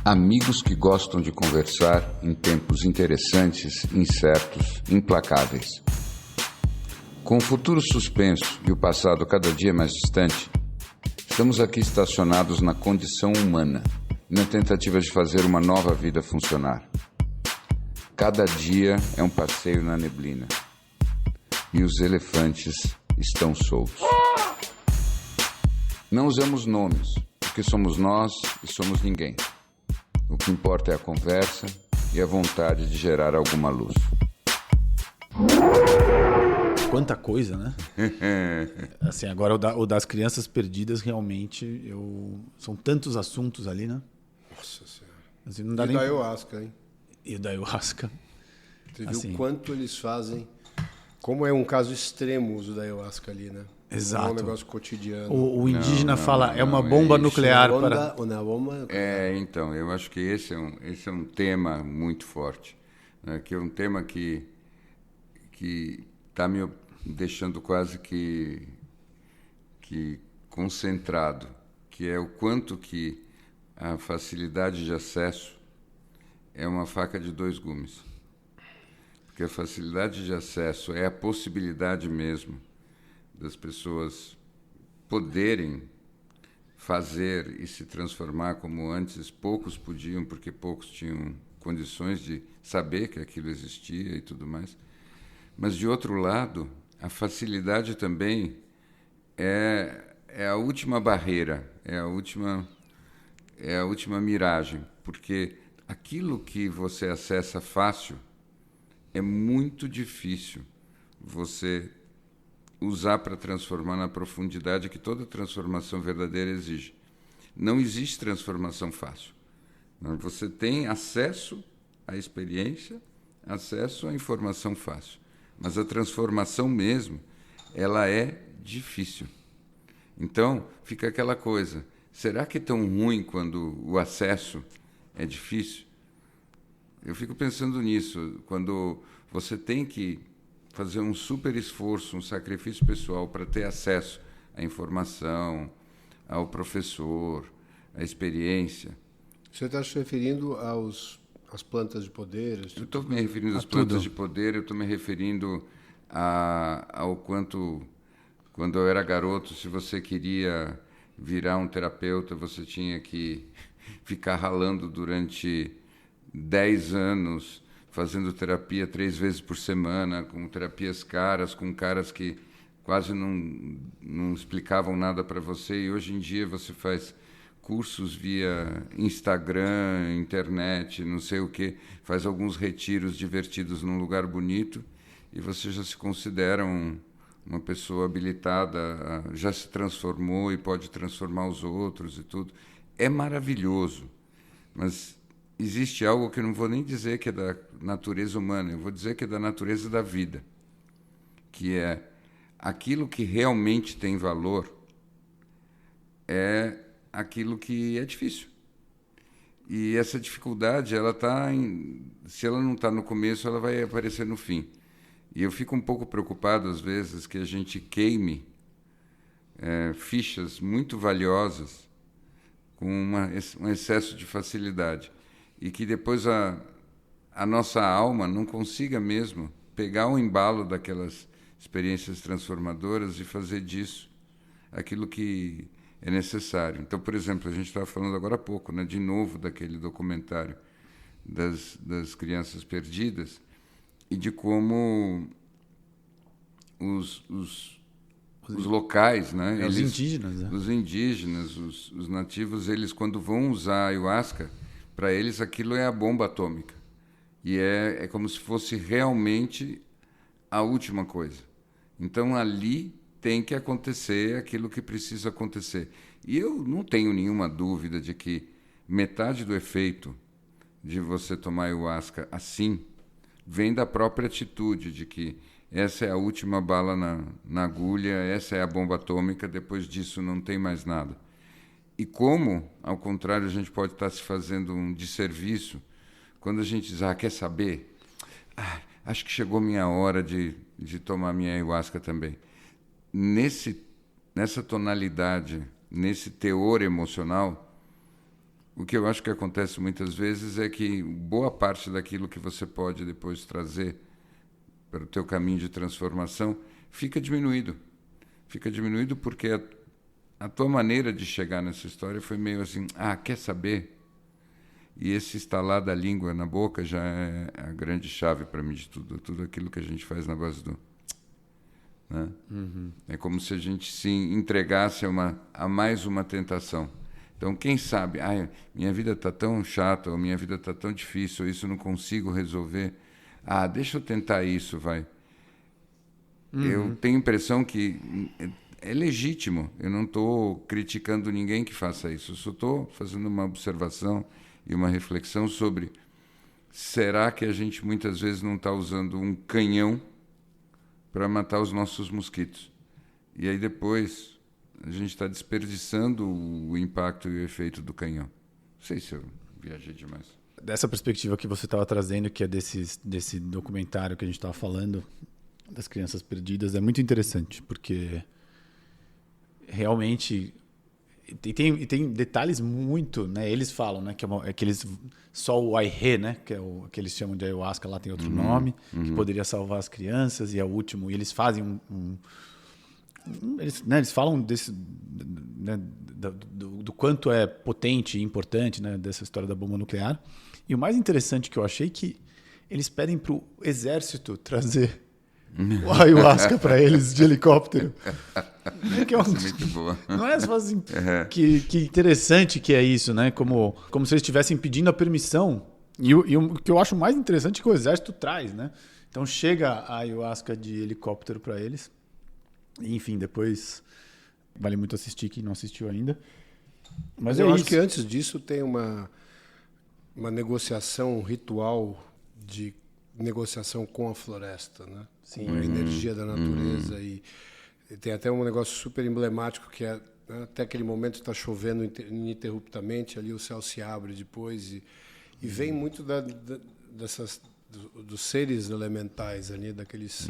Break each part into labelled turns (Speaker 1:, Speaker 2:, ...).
Speaker 1: Amigos que gostam de conversar em tempos interessantes, incertos, implacáveis. Com o futuro suspenso e o passado cada dia mais distante, estamos aqui estacionados na condição humana, na tentativa de fazer uma nova vida funcionar. Cada dia é um passeio na neblina, e os elefantes estão soltos. Não usamos nomes, porque somos nós e somos ninguém. O que importa é a conversa e a vontade de gerar alguma luz.
Speaker 2: Quanta coisa, né? Assim, agora o das crianças perdidas, realmente, são tantos assuntos ali, né?
Speaker 3: Nossa Senhora.
Speaker 2: Assim, não dá
Speaker 3: e
Speaker 2: nem...
Speaker 3: da ayahuasca, hein?
Speaker 2: E o da ayahuasca.
Speaker 3: Você viu
Speaker 2: Assim,
Speaker 3: quanto eles fazem? Como é um caso extremo o uso da ayahuasca ali, né?
Speaker 2: Exato.
Speaker 3: Não é um negócio cotidiano.
Speaker 2: O indígena fala, é uma bomba nuclear para...
Speaker 1: Então, eu acho que esse é um tema muito forte, né? Que é um tema que está me deixando quase que concentrado, que é o quanto que a facilidade de acesso é uma faca de dois gumes. Porque a facilidade de acesso é a possibilidade mesmo das pessoas poderem fazer e se transformar como antes poucos podiam, porque poucos tinham condições de saber que aquilo existia e tudo mais. Mas, de outro lado, a facilidade também é a última barreira, é a última miragem, porque aquilo que você acessa fácil é muito difícil você usar para transformar na profundidade que toda transformação verdadeira exige. Não existe transformação fácil. Você tem acesso à experiência, acesso à informação fácil. Mas a transformação mesmo, ela é difícil. Então, fica aquela coisa, será que é tão ruim quando o acesso é difícil? Eu fico pensando nisso, quando você tem que fazer um super esforço, um sacrifício pessoal para ter acesso à informação, ao professor, à experiência.
Speaker 3: Você está se referindo às plantas de poder?
Speaker 1: Eu estou me referindo às plantas de poder, eu estou me referindo ao quanto, quando eu era garoto, se você queria virar um terapeuta, você tinha que ficar ralando durante 10 anos, fazendo terapia 3 vezes por semana, com terapias caras, com caras que quase não explicavam nada para você. E hoje em dia você faz cursos via Instagram, internet, não sei o quê, faz alguns retiros divertidos num lugar bonito e você já se considera uma pessoa habilitada, já se transformou e pode transformar os outros e tudo. É maravilhoso, mas existe algo que eu não vou nem dizer que é da natureza humana, eu vou dizer que é da natureza da vida, que é aquilo que realmente tem valor é aquilo que é difícil. E essa dificuldade, se ela não está no começo, ela vai aparecer no fim. E eu fico um pouco preocupado, às vezes, que a gente queime fichas muito valiosas com um excesso de facilidade. E que depois a nossa alma não consiga mesmo pegar o embalo daquelas experiências transformadoras e fazer disso aquilo que é necessário. Então, por exemplo, a gente estava falando agora há pouco, né, de novo, daquele documentário das crianças perdidas e de como os locais, né,
Speaker 2: os indígenas, né?
Speaker 1: Os indígenas, os nativos, eles quando vão usar a ayahuasca, para eles aquilo é a bomba atômica. E é como se fosse realmente a última coisa. Então, ali tem que acontecer aquilo que precisa acontecer. E eu não tenho nenhuma dúvida de que metade do efeito de você tomar ayahuasca assim vem da própria atitude de que essa é a última bala na agulha, essa é a bomba atômica, depois disso não tem mais nada. E como, ao contrário, a gente pode estar se fazendo um desserviço quando a gente diz, quer saber? acho que chegou minha hora de tomar minha ayahuasca também. Nessa tonalidade, nesse teor emocional, o que eu acho que acontece muitas vezes é que boa parte daquilo que você pode depois trazer para o teu caminho de transformação fica diminuído. Fica diminuído porque a tua maneira de chegar nessa história foi meio assim, quer saber? E esse estalar da língua na boca já é a grande chave para mim de tudo. Tudo aquilo que a gente faz na base do... Né? Uhum. É como se a gente se entregasse a mais uma tentação. Então, quem sabe, minha vida está tão chata, ou minha vida está tão difícil, ou isso eu não consigo resolver. Deixa eu tentar isso, vai. Uhum. Eu tenho a impressão que é legítimo. Eu não estou criticando ninguém que faça isso. Eu só estou fazendo uma observação e uma reflexão sobre será que a gente muitas vezes não está usando um canhão para matar os nossos mosquitos? E aí depois a gente está desperdiçando o impacto e o efeito do canhão. Não sei se eu viajei demais.
Speaker 2: Dessa perspectiva que você estava trazendo, que é desse documentário que a gente estava falando, das crianças perdidas, é muito interessante, porque realmente tem detalhes muito, né? Eles falam, né, que eles só o Aihé, né, que é o que eles chamam de ayahuasca, lá tem outro nome, que poderia salvar as crianças, e é o último, e eles fazem eles falam desse, né, do quanto é potente e importante, né, dessa história da bomba nuclear. E o mais interessante que eu achei que eles pedem para o exército trazer o ayahuasca para eles de helicóptero. Que é
Speaker 1: muito boa.
Speaker 2: Não é só assim, que interessante que é isso, né? Como se eles estivessem pedindo a permissão. E o que eu acho mais interessante é que o exército traz, né? Então chega a ayahuasca de helicóptero para eles. Enfim, depois vale muito assistir quem não assistiu ainda. Mas
Speaker 3: eu acho que antes disso tem uma negociação, um ritual de negociação com a floresta, né? Sim. Com a energia da natureza. E tem até um negócio super emblemático que é, né, até aquele momento está chovendo ininterruptamente, ali o céu se abre depois e vem muito dos seres elementais ali, daqueles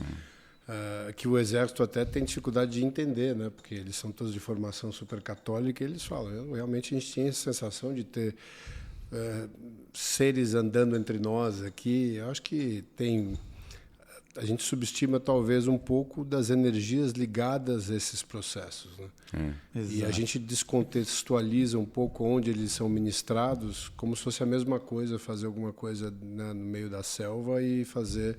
Speaker 3: que o exército até tem dificuldade de entender, né? Porque eles são todos de formação super católica e eles falam, realmente a gente tinha essa sensação de ter seres andando entre nós aqui. Eu acho que a gente subestima talvez um pouco das energias ligadas a esses processos, né? E a gente descontextualiza um pouco onde eles são ministrados, como se fosse a mesma coisa fazer alguma coisa, né, no meio da selva e fazer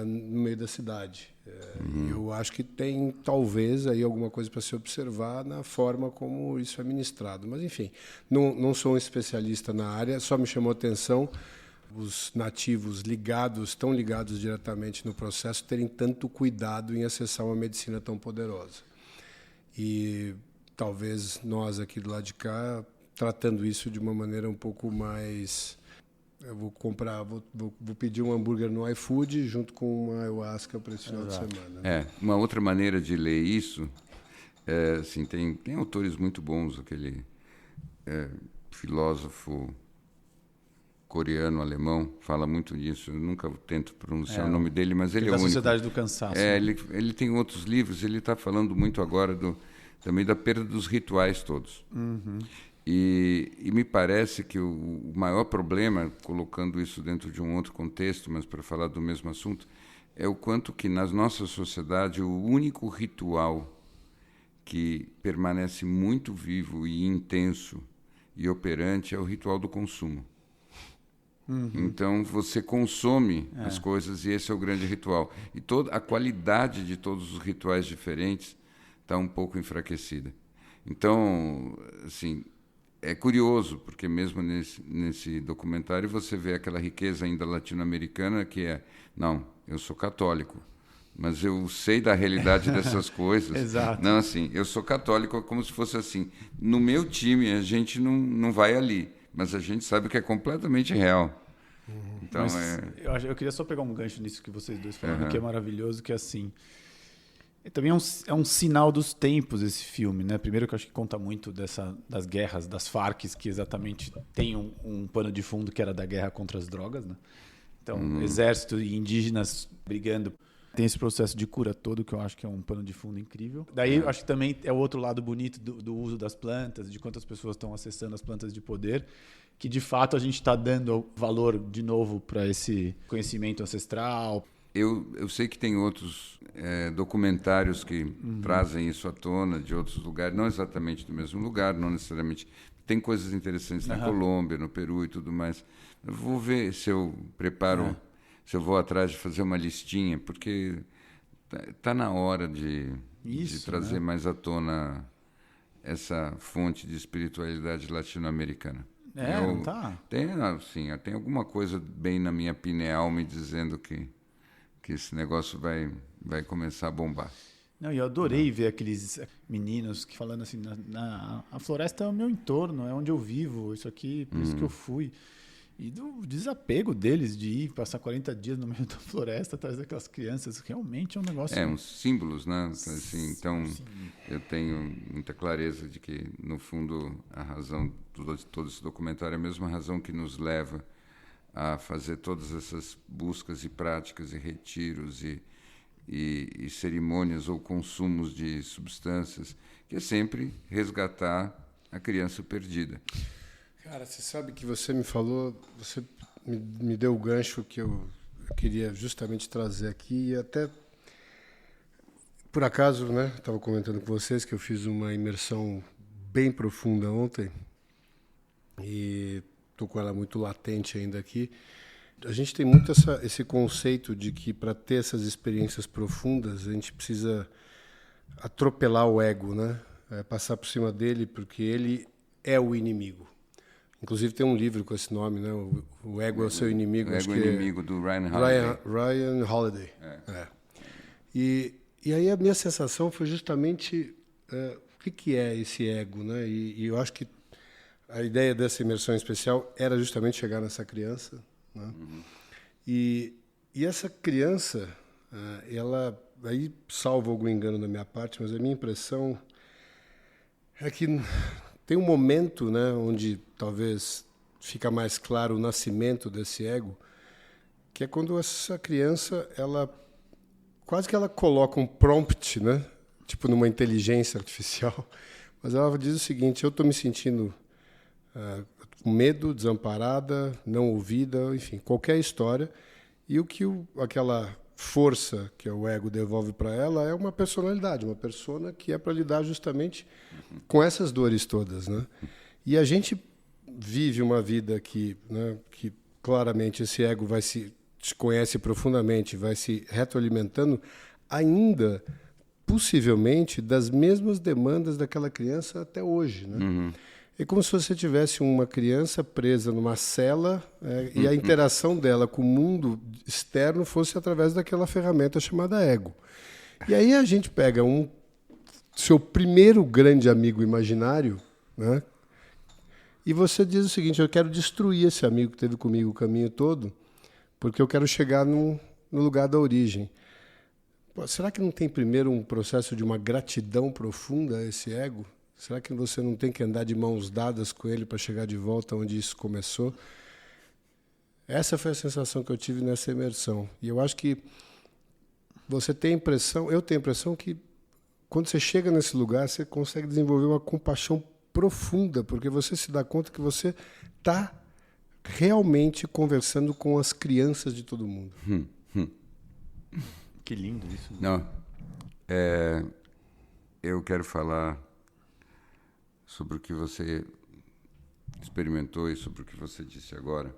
Speaker 3: no meio da cidade. Eu acho que tem talvez aí alguma coisa para se observar na forma como isso é ministrado. Mas enfim, não sou um especialista na área, só me chamou a atenção os nativos tão ligados diretamente no processo, terem tanto cuidado em acessar uma medicina tão poderosa. E talvez nós aqui do lado de cá, tratando isso de uma maneira um pouco mais... Eu vou pedir um hambúrguer no iFood junto com uma ayahuasca para esse final de semana. Né?
Speaker 1: Uma outra maneira de ler isso, assim, tem autores muito bons, aquele filósofo coreano, alemão, fala muito disso. Eu nunca tento pronunciar o nome dele, mas ele é o único.
Speaker 2: Sociedade do Cansaço.
Speaker 1: Ele tem outros livros, ele está falando muito agora também da perda dos rituais todos. Uhum. E me parece que o maior problema, colocando isso dentro de um outro contexto, mas para falar do mesmo assunto, é o quanto que na nossa sociedade o único ritual que permanece muito vivo e intenso e operante é o ritual do consumo. Uhum. Então você consome as coisas e esse é o grande ritual. E toda a qualidade de todos os rituais diferentes está um pouco enfraquecida. Então, assim, é curioso, porque mesmo nesse documentário você vê aquela riqueza ainda latino-americana que não, eu sou católico, mas eu sei da realidade dessas coisas.
Speaker 2: Exato.
Speaker 1: Não, assim, eu sou católico como se fosse assim, no meu time a gente não vai ali, mas a gente sabe que é completamente real. Então,
Speaker 2: eu queria só pegar um gancho nisso que vocês dois falaram, que é maravilhoso, que é assim... Também é um sinal dos tempos esse filme, né? Primeiro que eu acho que conta muito das guerras, das Farc, que exatamente tem um pano de fundo que era da guerra contra as drogas, né? Então, exército e indígenas brigando. Tem esse processo de cura todo, que eu acho que é um pano de fundo incrível. Daí, eu acho que também é o outro lado bonito do uso das plantas, de quantas pessoas estão acessando as plantas de poder, que, de fato, a gente está dando valor, de novo, para esse conhecimento ancestral.
Speaker 1: Eu sei que tem outros documentários que trazem isso à tona, de outros lugares, não exatamente do mesmo lugar, não necessariamente. Tem coisas interessantes na Colômbia, no Peru e tudo mais. Eu vou ver se eu preparo... Se eu vou atrás de fazer uma listinha, porque está na hora de trazer mais à tona essa fonte de espiritualidade latino-americana.
Speaker 2: Não tá?
Speaker 1: Tem alguma coisa bem na minha pineal me dizendo que esse negócio vai começar a bombar.
Speaker 2: Não, eu adorei ver aqueles meninos que falando assim, a floresta é o meu entorno, é onde eu vivo, isso aqui, por isso que eu fui. E do desapego deles de ir passar 40 dias no meio da floresta atrás daquelas crianças, realmente é um negócio...
Speaker 1: uns símbolos, né? Assim, então, eu tenho muita clareza de que, no fundo, a razão de todo esse documentário é a mesma razão que nos leva a fazer todas essas buscas e práticas e retiros e cerimônias ou consumos de substâncias, que é sempre resgatar a criança perdida.
Speaker 3: Cara, você sabe que você me falou, você me deu o gancho que eu queria justamente trazer aqui, e até, por acaso, né, estava comentando com vocês que eu fiz uma imersão bem profunda ontem, e estou com ela muito latente ainda aqui. A gente tem muito esse conceito de que, para ter essas experiências profundas, a gente precisa atropelar o ego, né? Passar por cima dele, porque ele é o inimigo. Inclusive tem um livro com esse nome, né? O Ego é o seu inimigo.
Speaker 1: O Ego é o inimigo, do Ryan Holiday.
Speaker 3: Ryan Holiday. E aí a minha sensação foi justamente o que é esse ego, né? E eu acho que a ideia dessa imersão especial era justamente chegar nessa criança, né? E essa criança, ela, aí salvo algum engano da minha parte, mas a minha impressão é que tem um momento, né, onde talvez fica mais claro o nascimento desse ego, que é quando essa criança, quase que ela coloca um prompt, né, tipo numa inteligência artificial, mas ela diz o seguinte: eu estou me sentindo com medo, desamparada, não ouvida, enfim, qualquer história, e o que aquela força que o ego devolve para ela é uma personalidade, uma persona que é para lidar justamente com essas dores todas, né? E a gente vive uma vida que claramente esse ego se conhece profundamente, vai se retroalimentando, ainda possivelmente das mesmas demandas daquela criança até hoje, né? É como se você tivesse uma criança presa numa cela e a interação dela com o mundo externo fosse através daquela ferramenta chamada ego. E aí a gente pega seu primeiro grande amigo imaginário, né? E você diz o seguinte: eu quero destruir esse amigo que teve comigo o caminho todo, porque eu quero chegar no lugar da origem. Pô, será que não tem primeiro um processo de uma gratidão profunda a esse ego? Será que você não tem que andar de mãos dadas com ele para chegar de volta onde isso começou? Essa foi a sensação que eu tive nessa imersão. E eu acho que eu tenho a impressão que quando você chega nesse lugar, você consegue desenvolver uma compaixão profunda, porque você se dá conta que você está realmente conversando com as crianças de todo mundo.
Speaker 2: Que lindo isso.
Speaker 1: Não, eu quero falar sobre o que você experimentou e sobre o que você disse agora,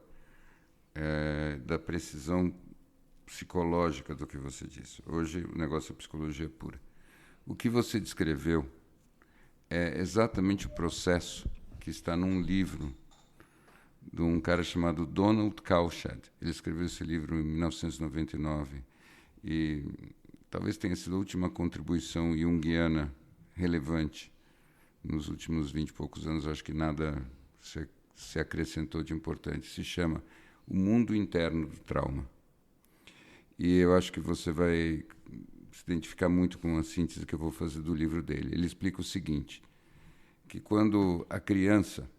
Speaker 1: da precisão psicológica do que você disse. Hoje o negócio é psicologia pura. O que você descreveu é exatamente o processo que está num livro de um cara chamado Donald Cowshed. Ele escreveu esse livro em 1999 e talvez tenha sido a última contribuição junguiana relevante nos últimos 20 e poucos anos. Acho que nada se acrescentou de importante. Se chama O Mundo Interno do Trauma. E eu acho que você vai se identificar muito com a síntese que eu vou fazer do livro dele. Ele explica o seguinte, que quando a criança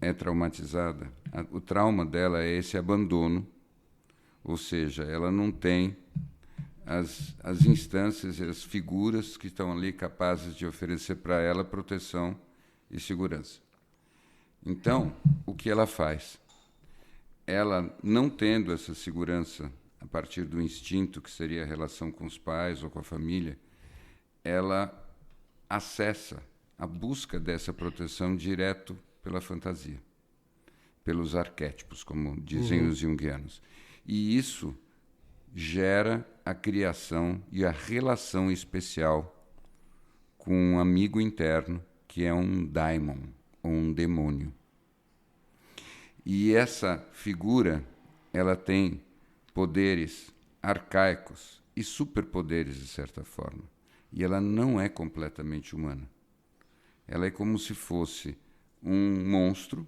Speaker 1: é traumatizada, o trauma dela é esse abandono ou seja, ela não tem as instâncias e as figuras que estão ali capazes de oferecer para ela proteção e segurança. Então, o que ela faz? Ela, não tendo essa segurança a partir do instinto, que seria a relação com os pais ou com a família, ela acessa a busca dessa proteção direto pela fantasia, pelos arquétipos, como dizem os junguianos. E isso gera a criação e a relação especial com um amigo interno, que é um daimon, ou um demônio. E essa figura, ela tem poderes arcaicos e superpoderes, de certa forma. E ela não é completamente humana. Ela é como se fosse um monstro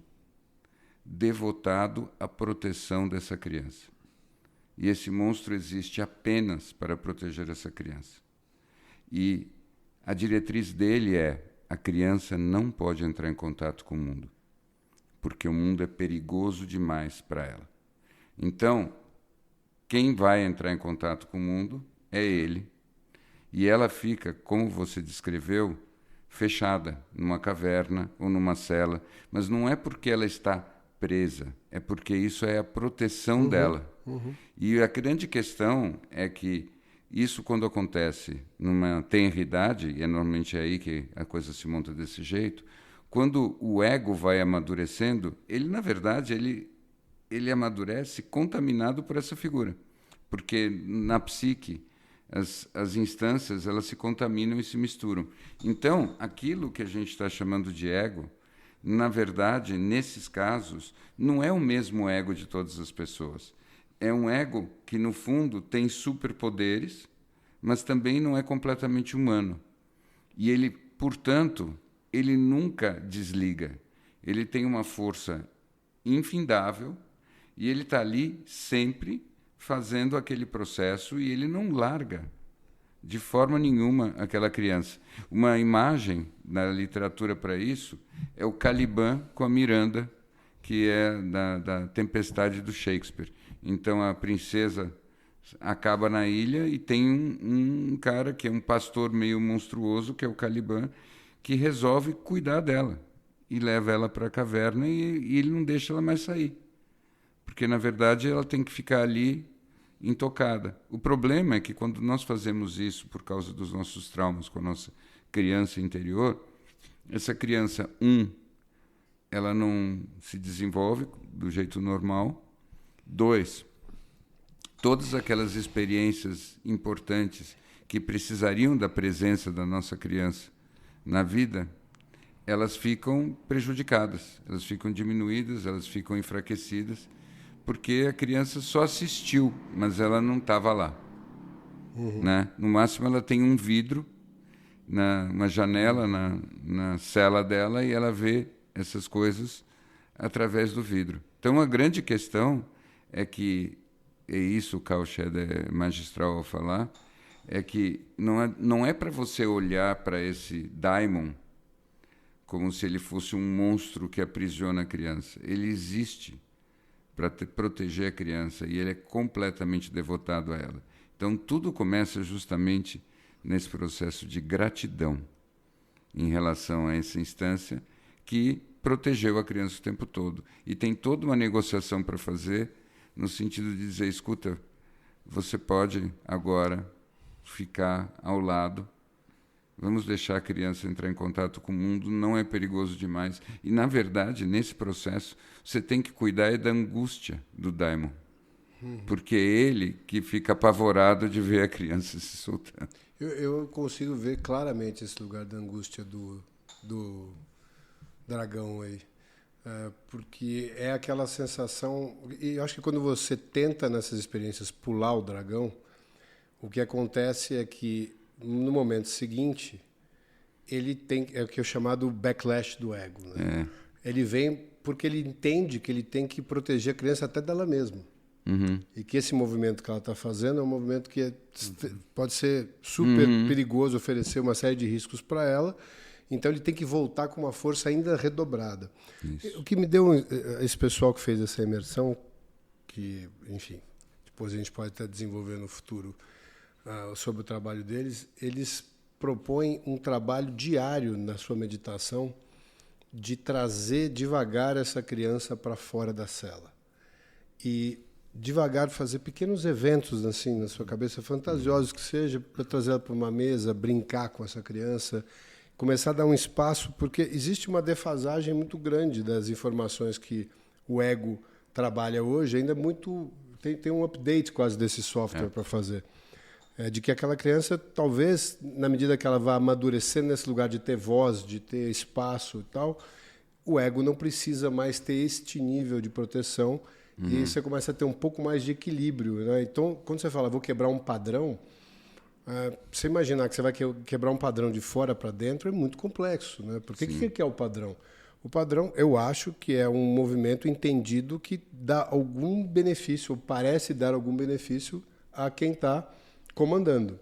Speaker 1: devotado à proteção dessa criança. E esse monstro existe apenas para proteger essa criança. E a diretriz dele é: a criança não pode entrar em contato com o mundo, porque o mundo é perigoso demais para ela. Então, quem vai entrar em contato com o mundo é ele. E ela fica, como você descreveu, fechada numa caverna ou numa cela. Mas não é porque ela está presa, é porque isso é a proteção dela. E a grande questão é que isso, quando acontece numa tenra idade, e é normalmente aí que a coisa se monta desse jeito, quando o ego vai amadurecendo, ele, na verdade, ele amadurece contaminado por essa figura. Porque na psique, as instâncias, elas se contaminam e se misturam. Então, aquilo que a gente está chamando de ego, na verdade, nesses casos, não é o mesmo ego de todas as pessoas. É um ego que, no fundo, tem superpoderes, mas também não é completamente humano. E ele, portanto, ele nunca desliga. Ele tem uma força infindável e ele está ali sempre fazendo aquele processo e ele não larga de forma nenhuma aquela criança. Uma imagem na literatura para isso é o Caliban com a Miranda, que é da Tempestade do Shakespeare. Então a princesa acaba na ilha e tem um cara que é um pastor meio monstruoso, que é o Caliban, que resolve cuidar dela e leva ela para a caverna e ele não deixa ela mais sair. Porque, na verdade, ela tem que ficar ali intocada. O problema é que quando nós fazemos isso por causa dos nossos traumas com a nossa criança interior, essa criança, ela não se desenvolve do jeito normal. 2, todas aquelas experiências importantes que precisariam da presença da nossa criança na vida, elas ficam prejudicadas, elas ficam diminuídas, elas ficam enfraquecidas, porque a criança só assistiu, mas ela não estava lá. Né? No máximo, ela tem um vidro, uma janela na cela dela, e ela vê essas coisas através do vidro. Então, a grande questão é que, e isso o Carl Shedd é magistral ao falar, é que não é para você olhar para esse daimon como se ele fosse um monstro que aprisiona a criança. Ele existe para proteger a criança e ele é completamente devotado a ela. Então, tudo começa justamente nesse processo de gratidão em relação a essa instância que protegeu a criança o tempo todo. E tem toda uma negociação para fazer no sentido de dizer: escuta, você pode agora ficar ao lado, vamos deixar a criança entrar em contato com o mundo, não é perigoso demais. E, na verdade, nesse processo, você tem que cuidar da angústia do daimon, porque é ele que fica apavorado de ver a criança se soltando.
Speaker 3: Eu consigo ver claramente esse lugar da angústia do dragão aí. Porque é aquela sensação... E eu acho que quando você tenta, nessas experiências, pular o dragão, o que acontece é que, no momento seguinte, ele tem... É o que é chamado backlash do ego. Né? Ele vem porque ele entende que ele tem que proteger a criança até dela mesma. E que esse movimento que ela está fazendo é um movimento que pode ser super perigoso, oferecer uma série de riscos para ela. Então, ele tem que voltar com uma força ainda redobrada. Isso. O que me deu esse pessoal que fez essa imersão, que, enfim, depois a gente pode até desenvolver no futuro sobre o trabalho deles, eles propõem um trabalho diário na sua meditação de trazer devagar essa criança para fora da cela. E devagar fazer pequenos eventos assim na sua cabeça, fantasiosos que seja, para trazer ela para uma mesa, brincar com essa criança, começar a dar um espaço, porque existe uma defasagem muito grande das informações que o ego trabalha hoje, ainda muito tem um update quase desse software para fazer. De que aquela criança, talvez, na medida que ela vá amadurecendo nesse lugar de ter voz, de ter espaço e tal, o ego não precisa mais ter este nível de proteção e você começa a ter um pouco mais de equilíbrio, né? Então, quando você fala, vou quebrar um padrão, você imaginar que você vai quebrar um padrão de fora para dentro é muito complexo, né? Porque o que é o padrão? O padrão, eu acho que é um movimento entendido que dá algum benefício, ou parece dar algum benefício a quem está comandando.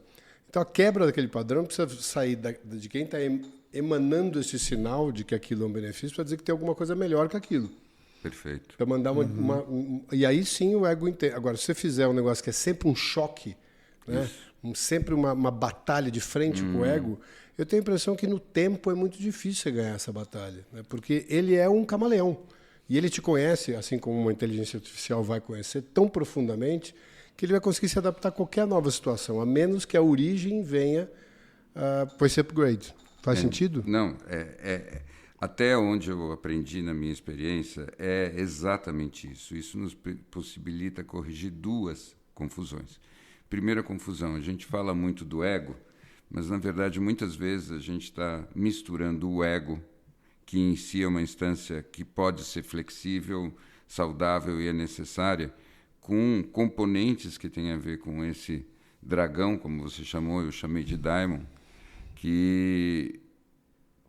Speaker 3: Então, a quebra daquele padrão precisa sair de quem está emanando esse sinal de que aquilo é um benefício para dizer que tem alguma coisa melhor que aquilo.
Speaker 1: Perfeito.
Speaker 3: Para mandar e aí sim o ego entende. Agora, se você fizer um negócio que é sempre um choque, né? Sempre uma batalha de frente com o ego, eu tenho a impressão que no tempo é muito difícil você ganhar essa batalha, né? Porque ele é um camaleão. E ele te conhece, assim como uma inteligência artificial vai conhecer, tão profundamente que ele vai conseguir se adaptar a qualquer nova situação, a menos que a origem venha por esse upgrade. Faz sentido?
Speaker 1: Não, até onde eu aprendi na minha experiência é exatamente isso. Isso nos possibilita corrigir duas confusões. Primeira confusão, a gente fala muito do ego, mas, na verdade, muitas vezes a gente está misturando o ego, que em si é uma instância que pode ser flexível, saudável e é necessária, com componentes que têm a ver com esse dragão, como você chamou, eu chamei de Daimon, que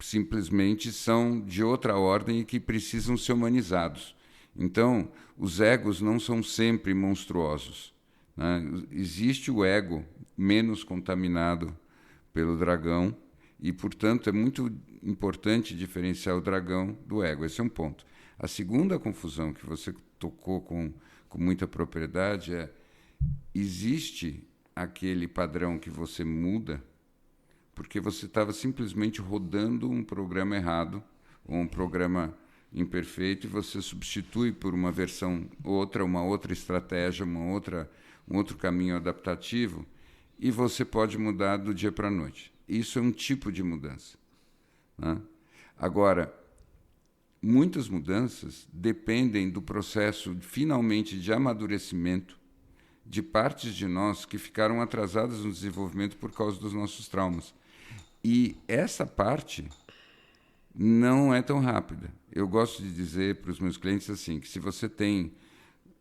Speaker 1: simplesmente são de outra ordem e que precisam ser humanizados. Então, os egos não são sempre monstruosos, né? Existe o ego menos contaminado pelo dragão e, portanto, é muito importante diferenciar o dragão do ego. Esse é um ponto. A segunda confusão que você tocou com muita propriedade existe aquele padrão que você muda porque você estava simplesmente rodando um programa errado ou um programa imperfeito e você substitui por uma versão outra, uma outra estratégia, um outro caminho adaptativo e você pode mudar do dia para a noite. Isso é um tipo de mudança, né? Agora, muitas mudanças dependem do processo, finalmente, de amadurecimento de partes de nós que ficaram atrasadas no desenvolvimento por causa dos nossos traumas. E essa parte não é tão rápida. Eu gosto de dizer para os meus clientes assim, que se você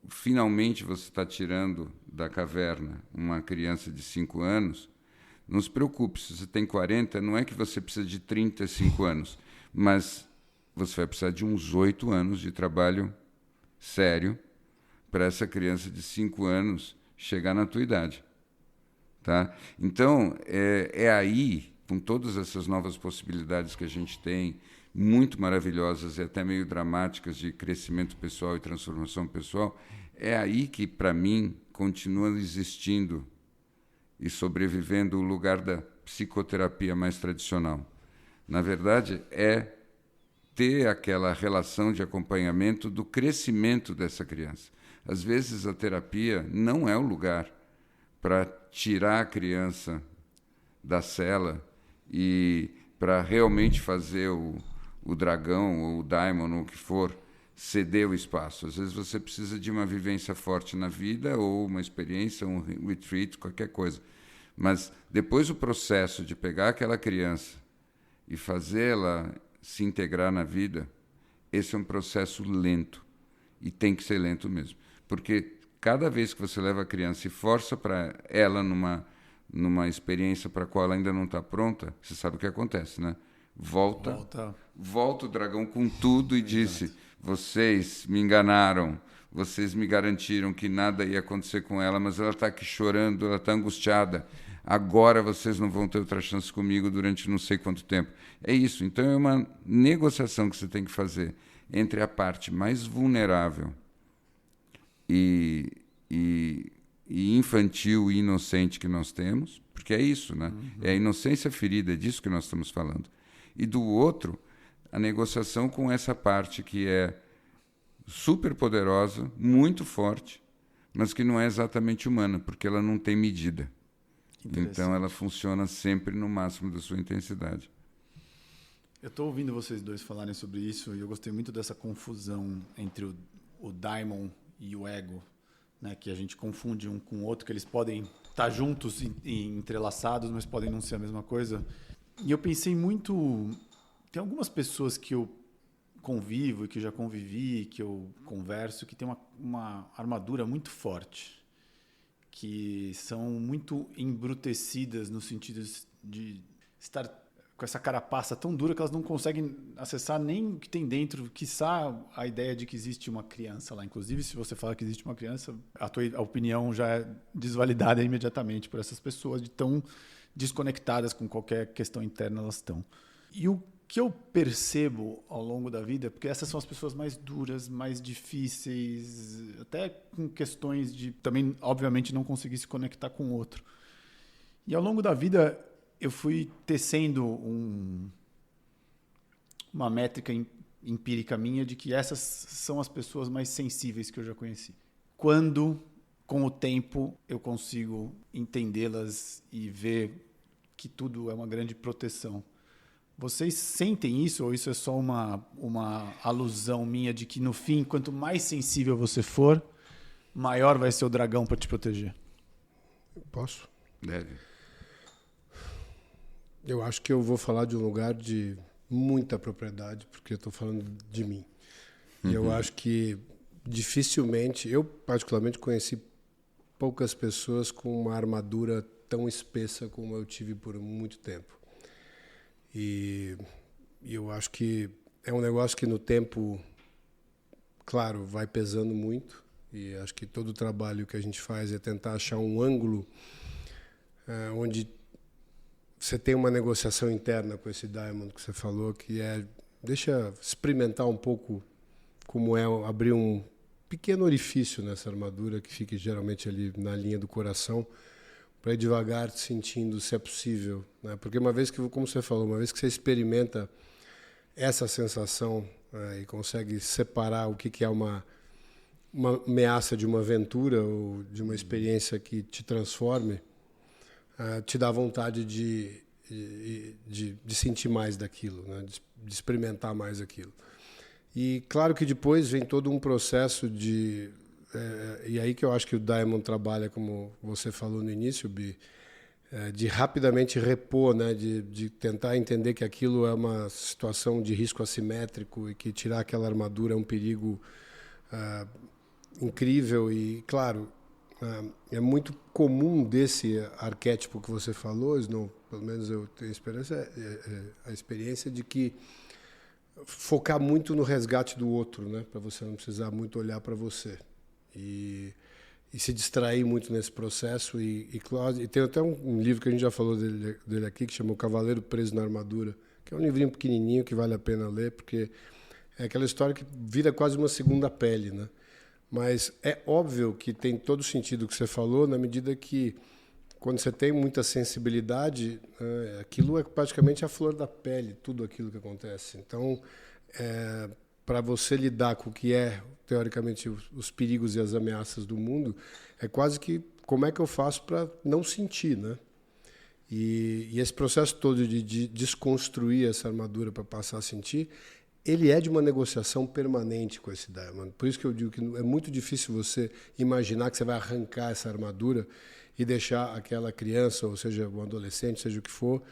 Speaker 1: finalmente você está tirando da caverna uma criança de 5 anos, não se preocupe, se você tem 40, não é que você precisa de 35 anos, mas você vai precisar de uns 8 anos de trabalho sério para essa criança de 5 anos chegar na tua idade. Tá? Então, é aí, com todas essas novas possibilidades que a gente tem, muito maravilhosas e até meio dramáticas de crescimento pessoal e transformação pessoal, é aí que, para mim, continua existindo e sobrevivendo o lugar da psicoterapia mais tradicional. Na verdade, é ter aquela relação de acompanhamento do crescimento dessa criança. Às vezes, a terapia não é o lugar para tirar a criança da cela e para realmente fazer o dragão ou o daimon ou o que for ceder o espaço. Às vezes você precisa de uma vivência forte na vida ou uma experiência, um retreat, qualquer coisa. Mas depois o processo de pegar aquela criança e fazê-la se integrar na vida, esse é um processo lento e tem que ser lento mesmo. Porque cada vez que você leva a criança e força para ela numa experiência para a qual ela ainda não está pronta, você sabe o que acontece, né? Volta o dragão com tudo e disse: vocês me enganaram, vocês me garantiram que nada ia acontecer com ela, mas ela está aqui chorando, ela está angustiada. Agora vocês não vão ter outra chance comigo durante não sei quanto tempo. É isso. Então é uma negociação que você tem que fazer entre a parte mais vulnerável e e infantil e inocente que nós temos, porque é isso, né? É a inocência ferida, é disso que nós estamos falando. E do outro, a negociação com essa parte que é super poderosa, muito forte, mas que não é exatamente humana, porque ela não tem medida. Então ela funciona sempre no máximo da sua intensidade.
Speaker 2: Eu estou ouvindo vocês dois falarem sobre isso e eu gostei muito dessa confusão entre o daimon e o ego, né? Que a gente confunde um com o outro, que eles podem estar juntos e entrelaçados, mas podem não ser a mesma coisa. E eu pensei muito... Tem algumas pessoas que eu convivo, que eu já convivi, que eu converso, que tem uma armadura muito forte, que são muito embrutecidas no sentido de estar com essa carapaça tão dura que elas não conseguem acessar nem o que tem dentro, quiçá a ideia de que existe uma criança lá. Inclusive, se você falar que existe uma criança, a tua opinião já é desvalidada imediatamente por essas pessoas, de tão desconectadas com qualquer questão interna elas estão. E o que eu percebo ao longo da vida, porque essas são as pessoas mais duras, mais difíceis, até com questões de também, obviamente, não conseguir se conectar com o outro. E ao longo da vida eu fui tecendo uma métrica empírica minha de que essas são as pessoas mais sensíveis que eu já conheci. Quando, com o tempo, eu consigo entendê-las e ver que tudo é uma grande proteção. Vocês sentem isso ou isso é só uma alusão minha de que, no fim, quanto mais sensível você for, maior vai ser o dragão para te proteger?
Speaker 3: Posso?
Speaker 1: Deve.
Speaker 3: Eu acho que eu vou falar de um lugar de muita propriedade, porque eu estou falando de mim. E eu acho que dificilmente, eu particularmente conheci poucas pessoas com uma armadura tão espessa como eu tive por muito tempo. E eu acho que é um negócio que no tempo, claro, vai pesando muito. E acho que todo o trabalho que a gente faz é tentar achar um ângulo onde você tem uma negociação interna com esse Diamond que você falou, que deixa experimentar um pouco como é abrir um pequeno orifício nessa armadura que fica geralmente ali na linha do coração, para ir devagar sentindo se é possível, né? Porque uma vez que, como você falou, uma vez que você experimenta essa sensação e consegue separar o que é uma ameaça de uma aventura ou de uma experiência que te transforme, te dá vontade de sentir mais daquilo, né? De experimentar mais aquilo. E claro que depois vem todo um processo e aí que eu acho que o Diamond trabalha, como você falou no início, Bi, de rapidamente repor, né? De tentar entender que aquilo é uma situação de risco assimétrico e que tirar aquela armadura é um perigo incrível. E, claro, é muito comum desse arquétipo que você falou, Snow, pelo menos eu tenho a experiência de que focar muito no resgate do outro, né? Para você não precisar muito olhar para você. E se distrair muito nesse processo. E tem até um livro que a gente já falou dele aqui, que chama O Cavaleiro Preso na Armadura, que é um livrinho pequenininho que vale a pena ler, porque é aquela história que vira quase uma segunda pele, né? Mas é óbvio que tem todo o sentido que você falou, na medida que, quando você tem muita sensibilidade, aquilo é praticamente a flor da pele, tudo aquilo que acontece. Então, para você lidar com o que é, teoricamente, os perigos e as ameaças do mundo, é quase que como é que eu faço para não sentir, né? E esse processo todo de desconstruir essa armadura para passar a sentir, ele é de uma negociação permanente com esse Diamond. Por isso que eu digo que é muito difícil você imaginar que você vai arrancar essa armadura e deixar aquela criança, ou seja, um adolescente, seja o que for,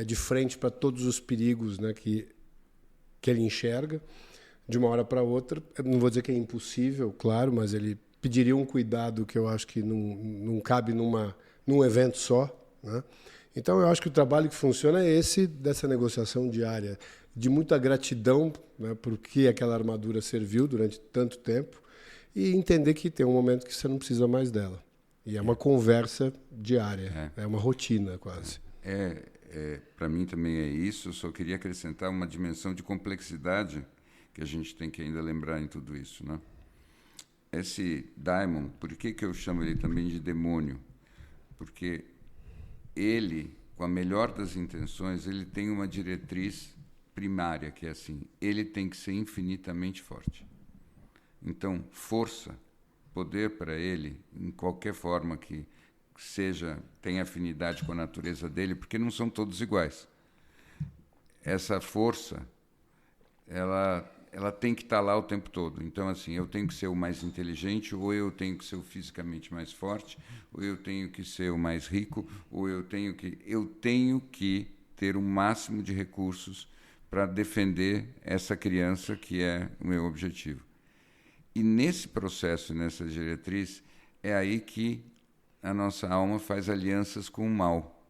Speaker 3: de frente para todos os perigos, né, que ele enxerga de uma hora para outra. Eu não vou dizer que é impossível, claro, mas ele pediria um cuidado que eu acho que não cabe num evento só, né? Então, eu acho que o trabalho que funciona é esse, dessa negociação diária, de muita gratidão, né, por que aquela armadura serviu durante tanto tempo, e entender que tem um momento que você não precisa mais dela. E é uma conversa diária, é uma rotina quase.
Speaker 1: Para mim também é isso, eu só queria acrescentar uma dimensão de complexidade que a gente tem que ainda lembrar em tudo isso, né? esse daimon, por que eu chamo ele também de demônio? Porque ele, com a melhor das intenções, ele tem uma diretriz primária, que é assim, ele tem que ser infinitamente forte. Então, força, poder para ele, em qualquer forma que seja, tenha afinidade com a natureza dele, porque não são todos iguais. Essa força, ela tem que estar lá o tempo todo. Então, assim, eu tenho que ser o mais inteligente, ou eu tenho que ser o fisicamente mais forte, ou eu tenho que ser o mais rico, ou eu tenho que ter o máximo de recursos para defender essa criança que é o meu objetivo. E nesse processo, nessa diretriz, é aí que a nossa alma faz alianças com o mal.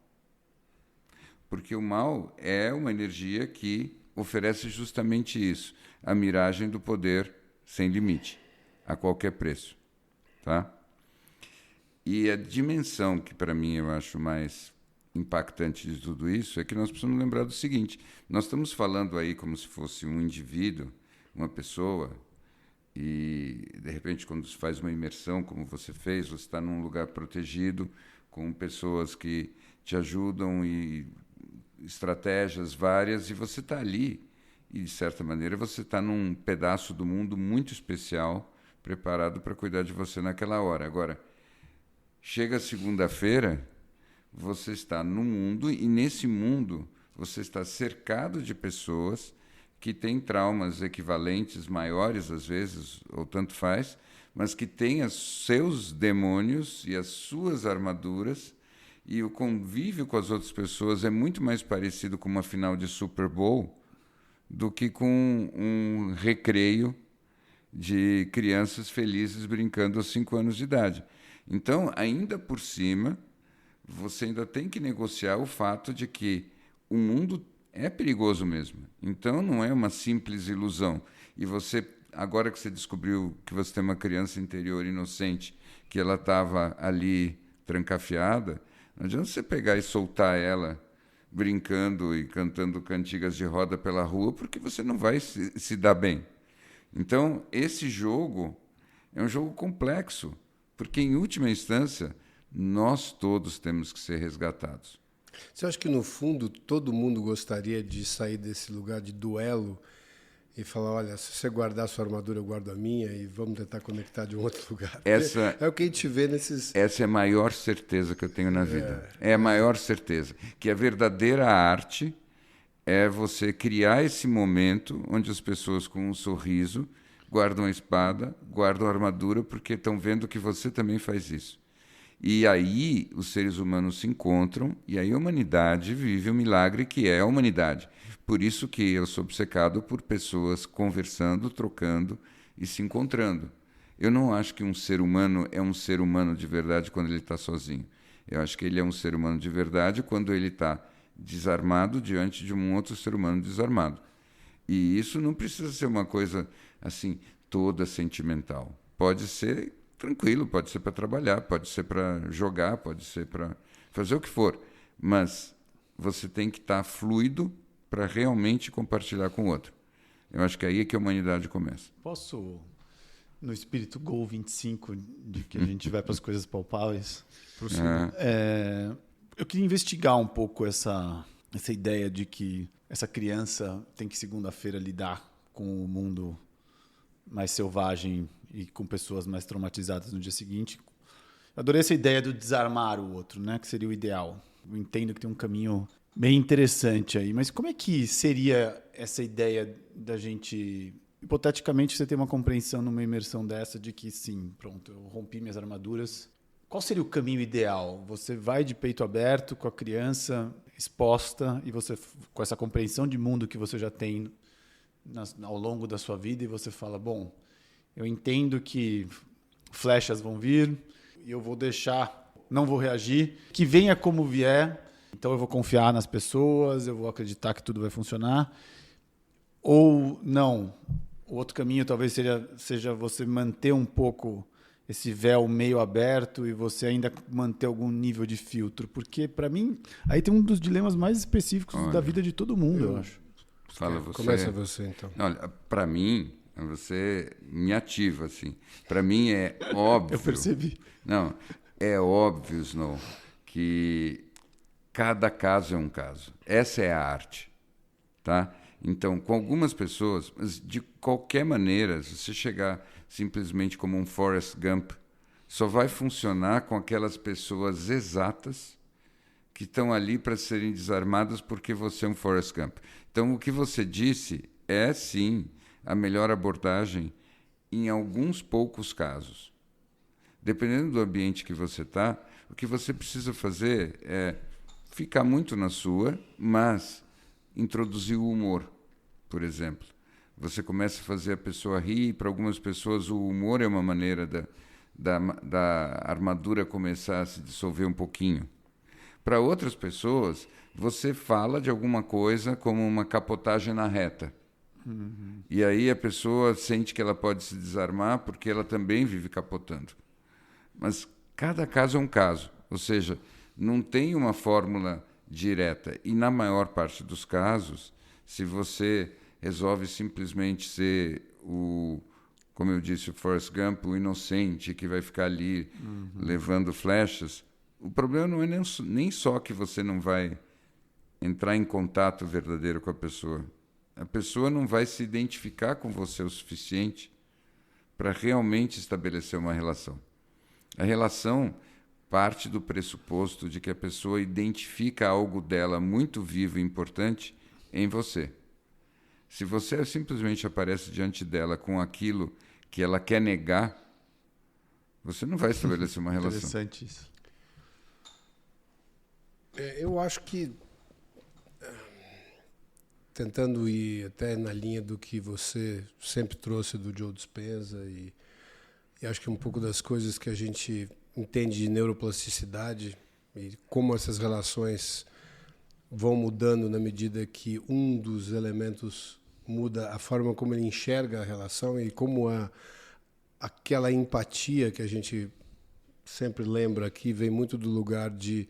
Speaker 1: Porque o mal é uma energia que oferece justamente isso, a miragem do poder sem limite, a qualquer preço. Tá? E a dimensão que, para mim, eu acho mais impactante de tudo isso é que nós precisamos lembrar do seguinte: nós estamos falando aí como se fosse um indivíduo, uma pessoa, e, de repente, quando se faz uma imersão, como você fez, você está num lugar protegido, com pessoas que te ajudam e estratégias várias, e você está ali, e, de certa maneira, você está num pedaço do mundo muito especial, preparado para cuidar de você naquela hora. Agora, chega segunda-feira, você está no mundo, e nesse mundo você está cercado de pessoas que têm traumas equivalentes, maiores às vezes, ou tanto faz, mas que têm os seus demônios e as suas armaduras, e o convívio com as outras pessoas é muito mais parecido com uma final de Super Bowl do que com um recreio de crianças felizes brincando aos 5 anos de idade. Então, ainda por cima, você ainda tem que negociar o fato de que o mundo é perigoso mesmo. Então, não é uma simples ilusão. E você, agora que você descobriu que você tem uma criança interior inocente, que ela estava ali trancafiada, não adianta você pegar e soltar ela brincando e cantando cantigas de roda pela rua, porque você não vai se dar bem. Então, esse jogo é um jogo complexo, porque, em última instância, nós todos temos que ser resgatados.
Speaker 3: Você acha que, no fundo, todo mundo gostaria de sair desse lugar de duelo e falar, olha, se você guardar a sua armadura, eu guardo a minha e vamos tentar conectar de um outro lugar? É o que a gente vê nesses...
Speaker 1: Essa é a maior certeza que eu tenho na vida. É a maior certeza. Que a verdadeira arte é você criar esse momento onde as pessoas, com um sorriso, guardam a espada, guardam a armadura, porque estão vendo que você também faz isso. E aí os seres humanos se encontram, e aí a humanidade vive o milagre que é a humanidade. Por isso que eu sou obcecado por pessoas conversando, trocando e se encontrando. Eu não acho que um ser humano é um ser humano de verdade quando ele está sozinho. Eu acho que ele é um ser humano de verdade quando ele está desarmado diante de um outro ser humano desarmado. E isso não precisa ser uma coisa assim toda sentimental. Pode ser tranquilo, pode ser para trabalhar, pode ser para jogar, pode ser para fazer o que for. Mas você tem que estar fluido para realmente compartilhar com o outro. Eu acho que aí é que a humanidade começa.
Speaker 2: Posso, no espírito Gol 25, de que a gente vai para as coisas palpáveis, eu queria investigar um pouco essa ideia de que essa criança tem que, segunda-feira, lidar com o mundo mais selvagem e com pessoas mais traumatizadas no dia seguinte. Eu adorei essa ideia do desarmar o outro, né? Que seria o ideal. Eu entendo que tem um caminho bem interessante aí, mas como é que seria essa ideia da gente... Hipoteticamente, você tem uma compreensão numa imersão dessa de que, sim, pronto, eu rompi minhas armaduras. Qual seria o caminho ideal? Você vai de peito aberto com a criança exposta e você, com essa compreensão de mundo que você já tem ao longo da sua vida, e você fala, bom, eu entendo que flechas vão vir e eu vou deixar, não vou reagir, que venha como vier, então eu vou confiar nas pessoas, eu vou acreditar que tudo vai funcionar. Ou não, o outro caminho talvez seja você manter um pouco esse véu meio aberto e você ainda manter algum nível de filtro, porque, para mim, aí tem um dos dilemas mais específicos da vida de todo mundo, eu acho.
Speaker 1: Fala você.
Speaker 3: Começa você, então.
Speaker 1: Olha, para mim, Você me ativa, assim. Para mim é óbvio...
Speaker 2: Eu percebi.
Speaker 1: Não, é óbvio, Snow, que cada caso é um caso. Essa é a arte, tá? Então, com algumas pessoas, mas de qualquer maneira, se você chegar simplesmente como um Forrest Gump, só vai funcionar com aquelas pessoas exatas que estão ali para serem desarmadas porque você é um Forrest Gump. Então, o que você disse é, sim, a melhor abordagem em alguns poucos casos. Dependendo do ambiente que você está, o que você precisa fazer é ficar muito na sua, mas introduzir o humor, por exemplo. Você começa a fazer a pessoa rir, e para algumas pessoas o humor é uma maneira da armadura começar a se dissolver um pouquinho. Para outras pessoas, você fala de alguma coisa como uma capotagem na reta. Uhum. E aí a pessoa sente que ela pode se desarmar porque ela também vive capotando. Mas cada caso é um caso, ou seja, não tem uma fórmula direta. E na maior parte dos casos, se você resolve simplesmente ser como eu disse, o Forrest Gump, o inocente que vai ficar ali levando flechas, o problema não é nem só que você não vai entrar em contato verdadeiro com a pessoa não vai se identificar com você o suficiente para realmente estabelecer uma relação. A relação parte do pressuposto de que a pessoa identifica algo dela muito vivo e importante em você. Se você simplesmente aparece diante dela com aquilo que ela quer negar, você não vai estabelecer uma relação.
Speaker 2: Interessante isso.
Speaker 3: Eu acho que, tentando ir até na linha do que você sempre trouxe do Joe Dispenza, e acho que um pouco das coisas que a gente entende de neuroplasticidade e como essas relações vão mudando na medida que um dos elementos muda a forma como ele enxerga a relação e como aquela empatia que a gente sempre lembra aqui vem muito do lugar de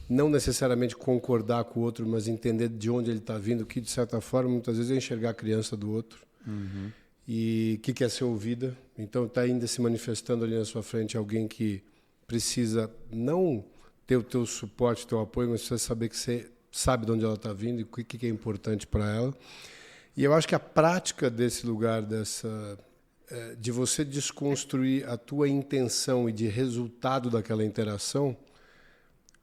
Speaker 3: não necessariamente concordar com o outro, mas entender de onde ele está vindo, que de certa forma muitas vezes é enxergar a criança do outro. Uhum. E que quer ser ouvida. Então está ainda se manifestando ali na sua frente alguém que precisa não ter o teu suporte, o teu apoio, mas precisa saber que você sabe de onde ela está vindo e o que é importante para ela. E eu acho que a prática desse lugar, de você desconstruir a tua intenção e de resultado daquela interação,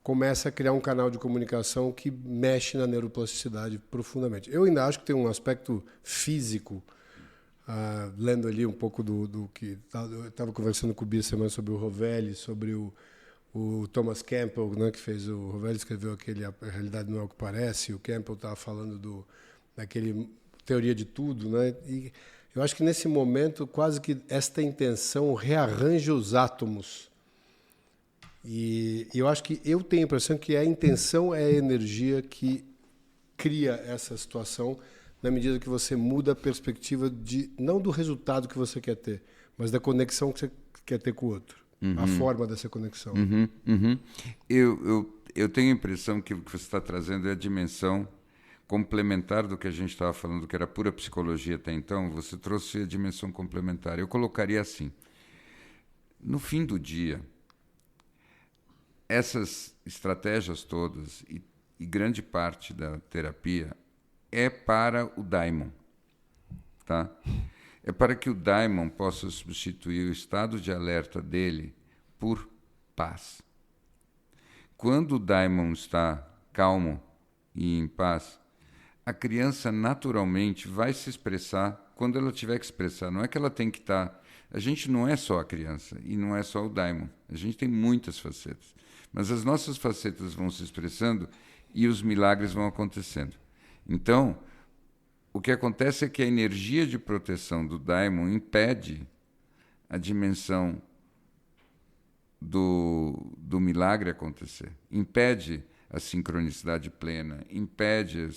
Speaker 3: começa a criar um canal de comunicação que mexe na neuroplasticidade profundamente. Eu ainda acho que tem um aspecto físico, lendo ali um pouco do que... Eu estava conversando com o Bia semana sobre o Rovelli, sobre o Thomas Campbell, né, que fez o Rovelli escreveu aquele A Realidade Não é o que Parece, e o Campbell estava falando daquele teoria de tudo, né? E eu acho que nesse momento quase que esta intenção rearranja os átomos. E eu acho que eu tenho a impressão que a intenção é a energia que cria essa situação na medida que você muda a perspectiva não do resultado que você quer ter, mas da conexão que você quer ter com o outro. Uhum. A forma dessa conexão.
Speaker 1: Uhum, uhum. Eu tenho a impressão que o que você está trazendo é a dimensão complementar do que a gente estava falando, que era pura psicologia até então. Você trouxe a dimensão complementar. Eu colocaria assim: no fim do dia, essas estratégias todas e grande parte da terapia é para o daimon, tá? É para que o daimon possa substituir o estado de alerta dele por paz. Quando o daimon está calmo e em paz, a criança naturalmente vai se expressar quando ela tiver que expressar. Não é que ela tem que estar... A gente não é só a criança e não é só o daimon. A gente tem muitas facetas. Mas as nossas facetas vão se expressando e os milagres vão acontecendo. Então, o que acontece é que a energia de proteção do daimon impede a dimensão do milagre acontecer, impede a sincronicidade plena, impede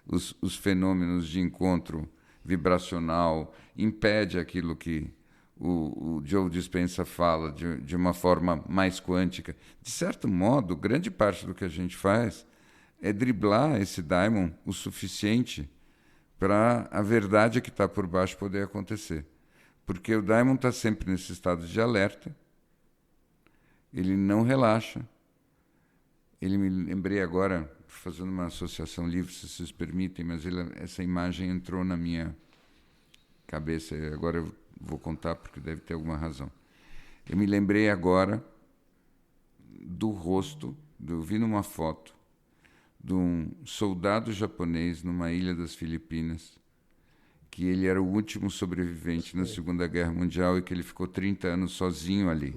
Speaker 1: os fenômenos de encontro vibracional, impede aquilo que o Joe Dispenza fala de uma forma mais quântica. De certo modo, grande parte do que a gente faz é driblar esse daimon o suficiente para a verdade que está por baixo poder acontecer. Porque o Daimon está sempre nesse estado de alerta, ele não relaxa. Ele me lembrei agora, fazendo uma associação livre, se vocês permitem, mas essa imagem entrou na minha cabeça, e agora eu vou contar porque deve ter alguma razão. Eu me lembrei agora do rosto, eu vi numa foto, de um soldado japonês numa ilha das Filipinas, que ele era o último sobrevivente na Segunda Guerra Mundial e que ele ficou 30 anos sozinho ali.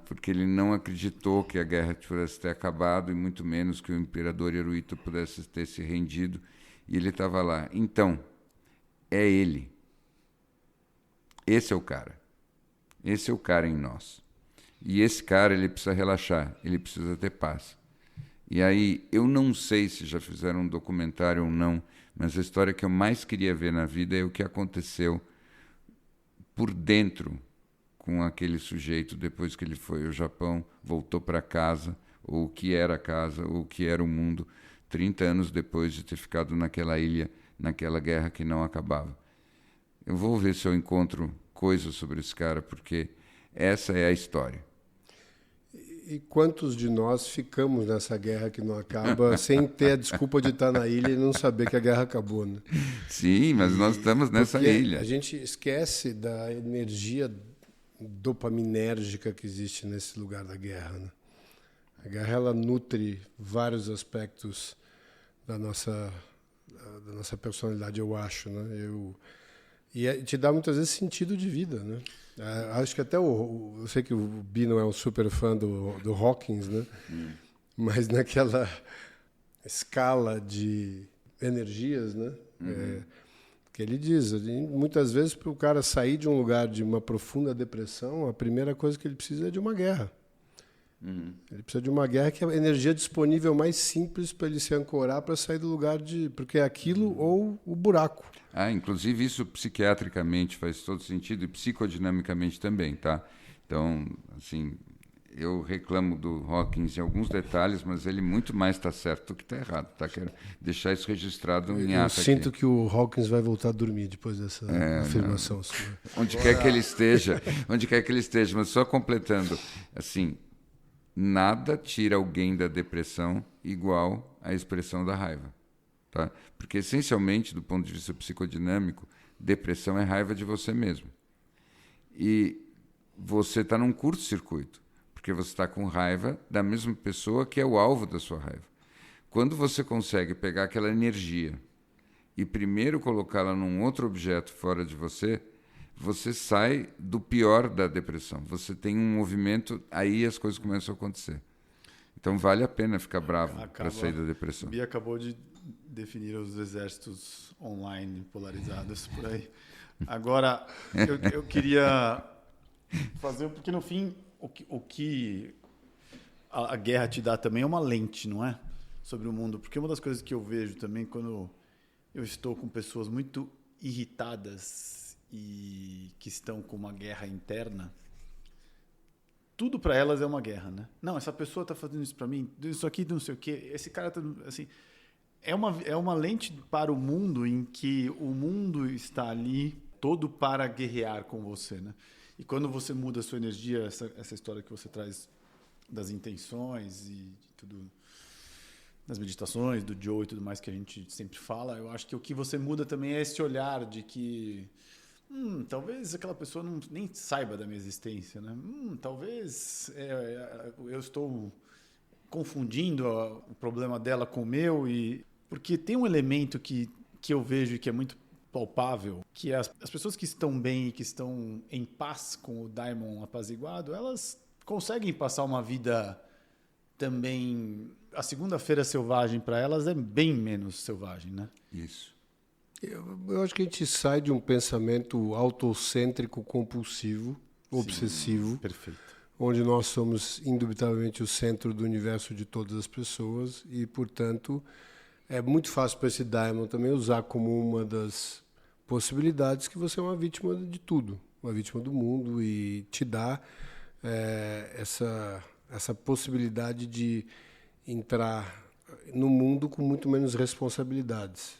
Speaker 1: Porque ele não acreditou que a guerra pudesse ter acabado e muito menos que o imperador Hirohito pudesse ter se rendido. E ele estava lá. Então, é ele. Esse é o cara. Esse é o cara em nós. E esse cara, ele precisa relaxar, ele precisa ter paz. E aí, eu não sei se já fizeram um documentário ou não, mas a história que eu mais queria ver na vida é o que aconteceu por dentro com aquele sujeito depois que ele foi ao Japão, voltou para casa, ou o que era a casa, ou o que era o mundo, 30 anos depois de ter ficado naquela ilha, naquela guerra que não acabava. Eu vou ver se eu encontro coisas sobre esse cara, porque essa é a história.
Speaker 3: E quantos de nós ficamos nessa guerra que não acaba sem ter a desculpa de estar na ilha e não saber que a guerra acabou, né?
Speaker 1: Sim, mas nós estamos nessa ilha.
Speaker 3: A gente esquece da energia dopaminérgica que existe nesse lugar da guerra, né? A guerra, ela nutre vários aspectos da nossa personalidade, eu acho, né? E te dá muitas vezes sentido de vida, né? Acho que até eu sei que o Bi não é um super fã do Hawkins, né? Mas naquela escala de energias, né? Que ele diz, muitas vezes para o cara sair de um lugar de uma profunda depressão, a primeira coisa que ele precisa é de uma guerra. Ele precisa de uma guerra que é a energia disponível mais simples para ele se ancorar para sair do lugar de... Porque é aquilo ou o buraco.
Speaker 1: Inclusive isso psiquiatricamente faz todo sentido e psicodinamicamente também, tá? Então, assim, eu reclamo do Hawkins em alguns detalhes, mas ele muito mais está certo do que está errado, tá? Quero deixar isso registrado em ata.
Speaker 3: Eu sinto que o Hawkins vai voltar a dormir depois dessa afirmação.
Speaker 1: Onde quer que ele esteja, mas só completando, assim, nada tira alguém da depressão igual à expressão da raiva. Tá? Porque, essencialmente, do ponto de vista psicodinâmico, depressão é raiva de você mesmo. E você está num curto-circuito, porque você está com raiva da mesma pessoa que é o alvo da sua raiva. Quando você consegue pegar aquela energia e primeiro colocá-la num outro objeto fora de você, você sai do pior da depressão. Você tem um movimento, aí as coisas começam a acontecer. Então, vale a pena ficar bravo para sair da depressão.
Speaker 2: Bia acabou de definir os exércitos online polarizados por aí. Agora, eu queria fazer, porque no fim, o que a guerra te dá também é uma lente, não é? Sobre o mundo. Porque uma das coisas que eu vejo também quando eu estou com pessoas muito irritadas e que estão com uma guerra interna, tudo para elas é uma guerra, né? Não, essa pessoa está fazendo isso para mim, isso aqui não sei o quê, esse cara tá, assim, é uma lente para o mundo em que o mundo está ali todo para guerrear com você, né? E quando você muda a sua energia, essa história que você traz das intenções e de tudo, das meditações, do Joe e tudo mais que a gente sempre fala, eu acho que o que você muda também é esse olhar de que talvez aquela pessoa nem saiba da minha existência, né? Talvez eu estou confundindo o problema dela com o meu, porque tem um elemento que eu vejo que é muito palpável, que as pessoas que estão bem e que estão em paz com o Daimon apaziguado, elas conseguem passar uma vida também... A segunda-feira selvagem para elas é bem menos selvagem, né?
Speaker 1: Isso.
Speaker 3: Eu acho que a gente sai de um pensamento autocêntrico, compulsivo, obsessivo.
Speaker 2: Sim, perfeito.
Speaker 3: Onde nós somos indubitavelmente o centro do universo de todas as pessoas e, portanto, é muito fácil para esse Daimon também usar como uma das possibilidades que você é uma vítima de tudo, uma vítima do mundo, e te dá essa possibilidade de entrar no mundo com muito menos responsabilidades.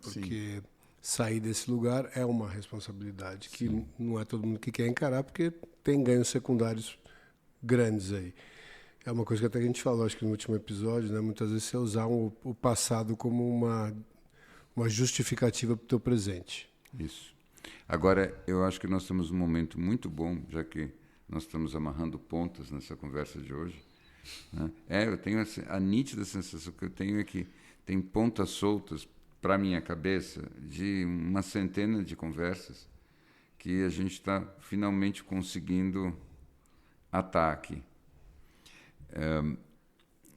Speaker 3: Porque sair desse lugar é uma responsabilidade que não é todo mundo que quer encarar, porque tem ganhos secundários grandes aí. É uma coisa que até a gente falou, acho que no último episódio, né? Muitas vezes você usar o passado como uma justificativa para o teu presente.
Speaker 1: Isso. Agora, eu acho que nós temos um momento muito bom, já que nós estamos amarrando pontas nessa conversa de hoje. Né? Eu tenho a nítida sensação que eu tenho é que tem pontas soltas para minha cabeça de uma centena de conversas que a gente está finalmente conseguindo atar aqui.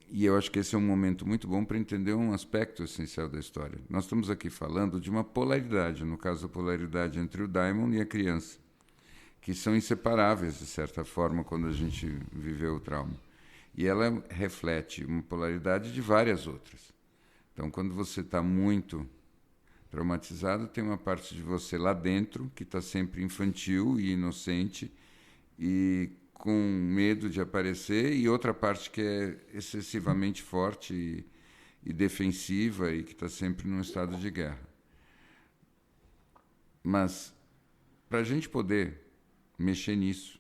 Speaker 1: E eu acho que esse é um momento muito bom para entender um aspecto essencial da história. Nós estamos aqui falando de uma polaridade, no caso a polaridade entre o daimon e a criança, que são inseparáveis, de certa forma, quando a gente viveu o trauma. E ela reflete uma polaridade de várias outras. Então, quando você está muito traumatizado, tem uma parte de você lá dentro que está sempre infantil e inocente e com medo de aparecer, e outra parte que é excessivamente forte e defensiva e que está sempre num estado de guerra. Mas, para a gente poder mexer nisso,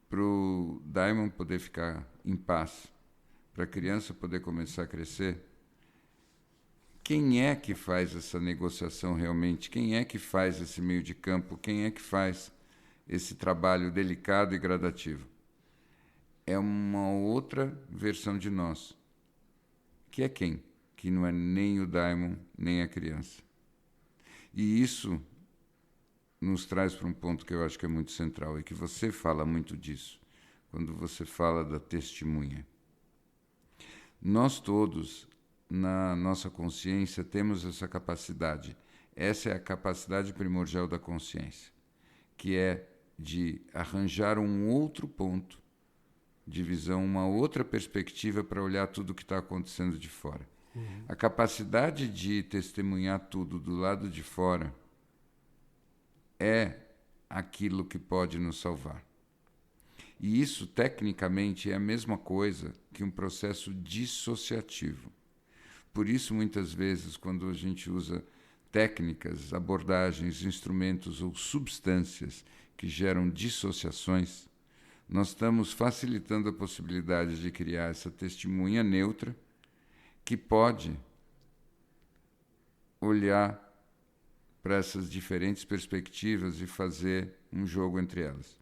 Speaker 1: para o daimon poder ficar em paz, para a criança poder começar a crescer, quem é que faz essa negociação realmente? Quem é que faz esse meio de campo? Quem é que faz esse trabalho delicado e gradativo? É uma outra versão de nós. Que é quem? Que não é nem o daimon, nem a criança. E isso nos traz para um ponto que eu acho que é muito central, e que você fala muito disso, quando você fala da testemunha. Nós todos, na nossa consciência, temos essa capacidade. Essa é a capacidade primordial da consciência, que é de arranjar um outro ponto de visão, uma outra perspectiva para olhar tudo o que está acontecendo de fora. A capacidade de testemunhar tudo do lado de fora é aquilo que pode nos salvar. E isso, tecnicamente, é a mesma coisa que um processo dissociativo. Por isso, muitas vezes, quando a gente usa técnicas, abordagens, instrumentos ou substâncias que geram dissociações, nós estamos facilitando a possibilidade de criar essa testemunha neutra que pode olhar para essas diferentes perspectivas e fazer um jogo entre elas.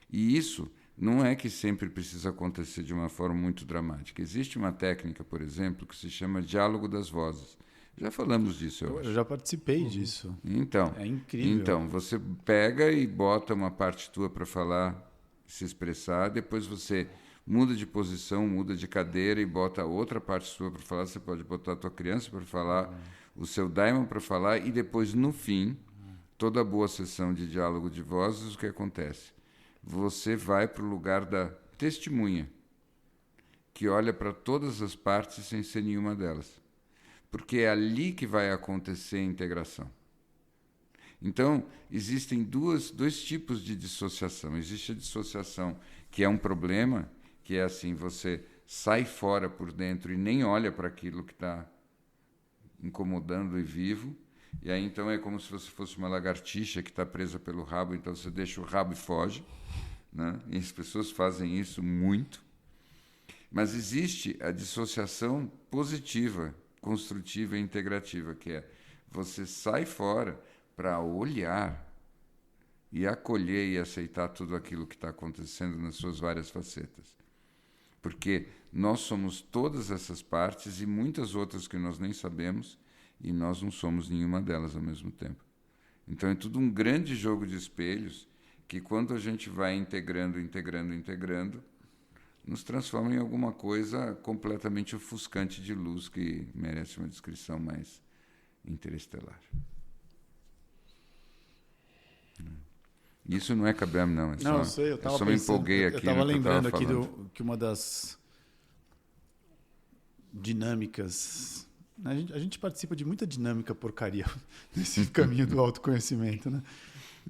Speaker 1: E isso não é que sempre precisa acontecer de uma forma muito dramática. Existe uma técnica, por exemplo, que se chama diálogo das vozes. Já falamos disso, eu acho.
Speaker 2: Eu já participei disso.
Speaker 1: Então,
Speaker 2: é incrível.
Speaker 1: Então, você pega e bota uma parte tua para falar, se expressar, depois você muda de posição, muda de cadeira e bota outra parte sua para falar. Você pode botar a tua criança para falar, o seu daimon para falar, e depois, no fim, toda boa sessão de diálogo de vozes, o que acontece? Você vai para o lugar da testemunha, que olha para todas as partes sem ser nenhuma delas. Porque é ali que vai acontecer a integração. Então, existem dois tipos de dissociação. Existe a dissociação que é um problema, que é assim, você sai fora por dentro e nem olha para aquilo que está incomodando e vivo, e aí então é como se você fosse uma lagartixa que está presa pelo rabo, então você deixa o rabo e foge, né? E as pessoas fazem isso muito. Mas existe a dissociação positiva, construtiva e integrativa, que é você sai fora para olhar e acolher e aceitar tudo aquilo que está acontecendo nas suas várias facetas. Porque nós somos todas essas partes e muitas outras que nós nem sabemos, e nós não somos nenhuma delas ao mesmo tempo. Então é tudo um grande jogo de espelhos que, quando a gente vai integrando, nos transforma em alguma coisa completamente ofuscante de luz que merece uma descrição mais interestelar. Isso não é Kabam, não.
Speaker 2: Não, eu sei, eu só me empolguei aqui. Eu estava lembrando aqui que uma das dinâmicas... A gente participa de muita dinâmica porcaria nesse caminho do autoconhecimento, né?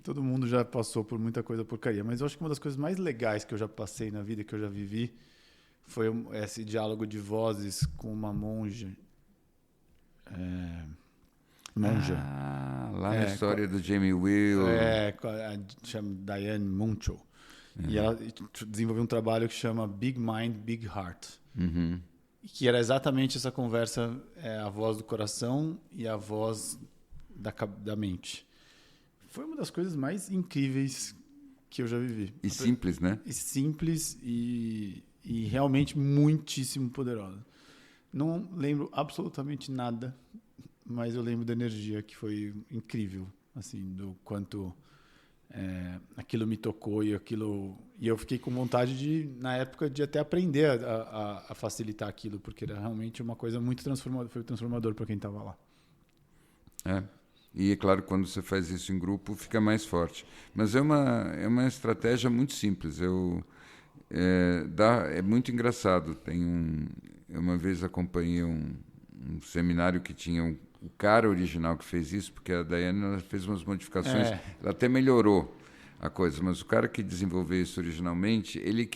Speaker 2: Todo mundo já passou por muita coisa porcaria, mas eu acho que uma das coisas mais legais que eu já passei na vida, que eu já vivi, foi esse diálogo de vozes com uma monja. monja.
Speaker 1: Lá na história do Jamie Will.
Speaker 2: Chama Diane Muncho. E ela desenvolveu um trabalho que chama Big Mind, Big Heart. Que era exatamente essa conversa, a voz do coração e a voz da mente. Foi uma das coisas mais incríveis que eu já vivi.
Speaker 1: E simples, né?
Speaker 2: E simples e realmente muitíssimo poderosa. Não lembro absolutamente nada, mas eu lembro da energia que foi incrível, assim, do quanto aquilo me tocou e eu fiquei com vontade de, na época, de até aprender a facilitar aquilo, porque era realmente uma coisa muito transformadora, foi transformador para quem estava lá.
Speaker 1: E é claro, quando você faz isso em grupo, fica mais forte. Mas é uma estratégia muito simples. É muito engraçado. Eu uma vez acompanhei um seminário que tinha o cara original que fez isso, porque a Diane fez umas modificações, ela até melhorou a coisa, mas o cara que desenvolveu isso originalmente, ele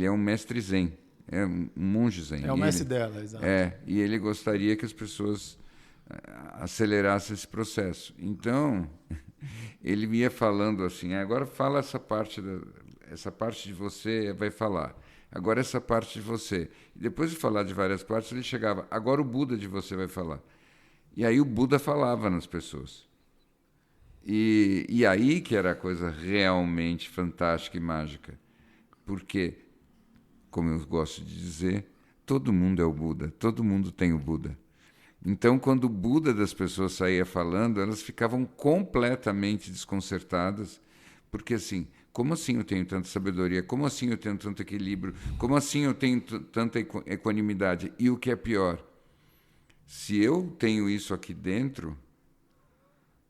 Speaker 1: é um mestre zen, é um monge zen.
Speaker 2: É o mestre dela, exato.
Speaker 1: E ele gostaria que as pessoas acelerassem esse processo. Então, ele ia falando assim, agora fala essa parte de você vai falar. Agora essa parte de você. E depois de falar de várias partes, ele chegava, agora o Buda de você vai falar. E aí o Buda falava nas pessoas. E aí que era a coisa realmente fantástica e mágica. Porque, como eu gosto de dizer, todo mundo é o Buda, todo mundo tem o Buda. Então, quando o Buda das pessoas saía falando, elas ficavam completamente desconcertadas, porque assim... Como assim eu tenho tanta sabedoria? Como assim eu tenho tanto equilíbrio? Como assim eu tenho tanta equanimidade? E o que é pior, se eu tenho isso aqui dentro,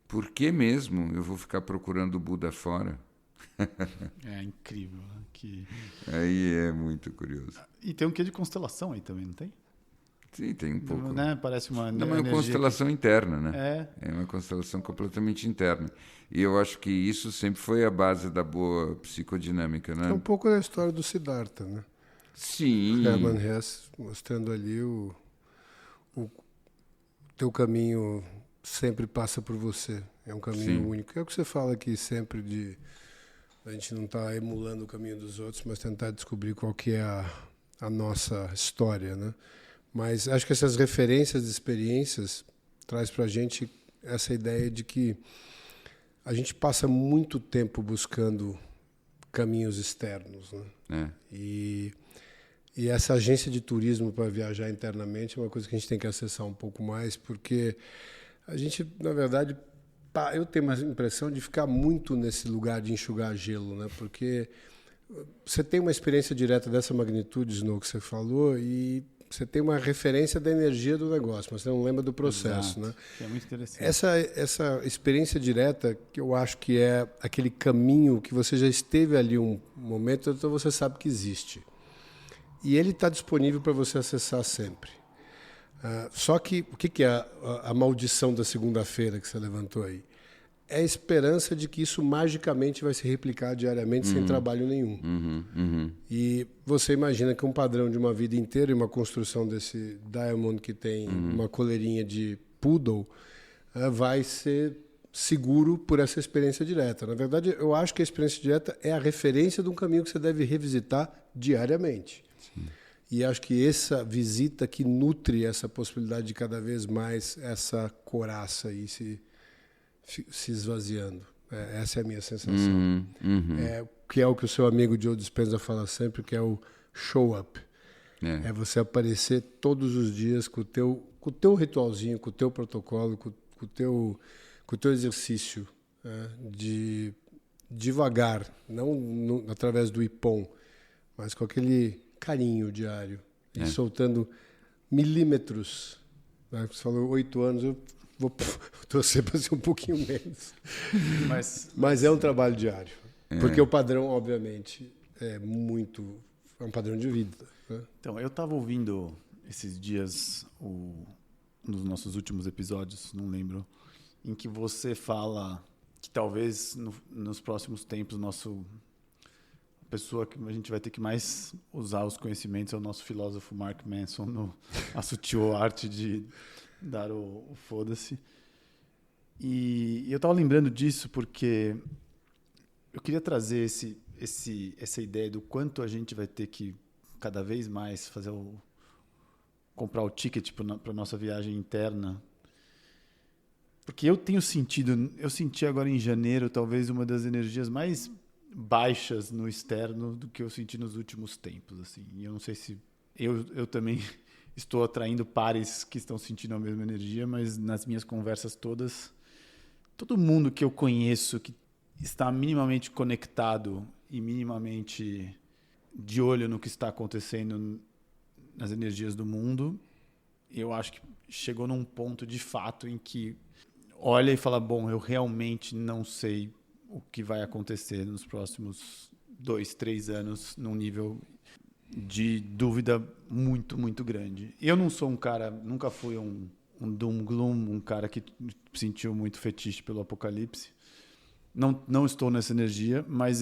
Speaker 1: por que mesmo eu vou ficar procurando o Buda fora?
Speaker 2: É incrível.
Speaker 1: Aí é muito curioso.
Speaker 2: E tem um quê de constelação aí também, não tem?
Speaker 1: Sim, tem um pouco.
Speaker 2: Né? Parece uma
Speaker 1: constelação interna, né? É uma constelação completamente interna. E eu acho que isso sempre foi a base da boa psicodinâmica, né?
Speaker 3: É um pouco da história do Siddhartha, né?
Speaker 1: Sim.
Speaker 3: Hermann Hesse mostrando ali o teu caminho sempre passa por você. É um caminho único. É o que você fala aqui sempre a gente não estar emulando o caminho dos outros, mas tentar descobrir qual que é a nossa história, né? Mas acho que essas referências de experiências traz para a gente essa ideia de que a gente passa muito tempo buscando caminhos externos, né? E essa agência de turismo para viajar internamente é uma coisa que a gente tem que acessar um pouco mais, porque a gente, na verdade, eu tenho uma impressão de ficar muito nesse lugar de enxugar gelo, né? Porque você tem uma experiência direta dessa magnitude, Snow, que você falou, e você tem uma referência da energia do negócio, mas você não lembra do processo.
Speaker 2: Exato.
Speaker 3: Né?
Speaker 2: É muito interessante.
Speaker 3: Essa experiência direta, que eu acho que é aquele caminho que você já esteve ali um momento, então você sabe que existe. E ele está disponível para você acessar sempre. Só que, o que é a maldição da segunda-feira que você levantou aí? É a esperança de que isso magicamente vai se replicar diariamente sem trabalho nenhum. E você imagina que um padrão de uma vida inteira e uma construção desse Diamond que tem uma coleirinha de poodle vai ser seguro por essa experiência direta. Na verdade, eu acho que a experiência direta é a referência de um caminho que você deve revisitar diariamente. Sim. E acho que essa visita que nutre essa possibilidade de cada vez mais essa couraça aí se esvaziando. Essa é a minha sensação. Que é o que o seu amigo Joe Dispenza fala sempre, que é o show up. É você aparecer todos os dias com o teu ritualzinho, com o teu protocolo, com o teu exercício, de devagar, não através do ipom, mas com aquele carinho diário, e soltando milímetros. Né? Você falou 8 anos, eu vou torcer para ser um pouquinho menos. Mas é um trabalho diário. Porque o padrão, obviamente, é um padrão de vida. Né?
Speaker 2: Então, eu estava ouvindo esses dias um dos nossos últimos episódios, não lembro, em que você fala que talvez nos próximos tempos pessoa que a gente vai ter que mais usar os conhecimentos é o nosso filósofo Mark Manson, a sutil arte de dar o foda-se. E eu estava lembrando disso porque eu queria trazer essa ideia do quanto a gente vai ter que cada vez mais comprar o ticket para a nossa viagem interna. Porque eu senti agora em janeiro talvez uma das energias mais baixas no externo do que eu senti nos últimos tempos, assim. E eu não sei se eu também estou atraindo pares que estão sentindo a mesma energia, mas nas minhas conversas todas, todo mundo que eu conheço que está minimamente conectado e minimamente de olho no que está acontecendo nas energias do mundo, eu acho que chegou num ponto de fato em que olha e fala, bom, eu realmente não sei o que vai acontecer nos próximos 2, 3 anos num nível de dúvida muito, muito grande. Eu não sou um cara, nunca fui um doom gloom, um cara que sentiu muito fetiche pelo apocalipse. Não estou nessa energia, mas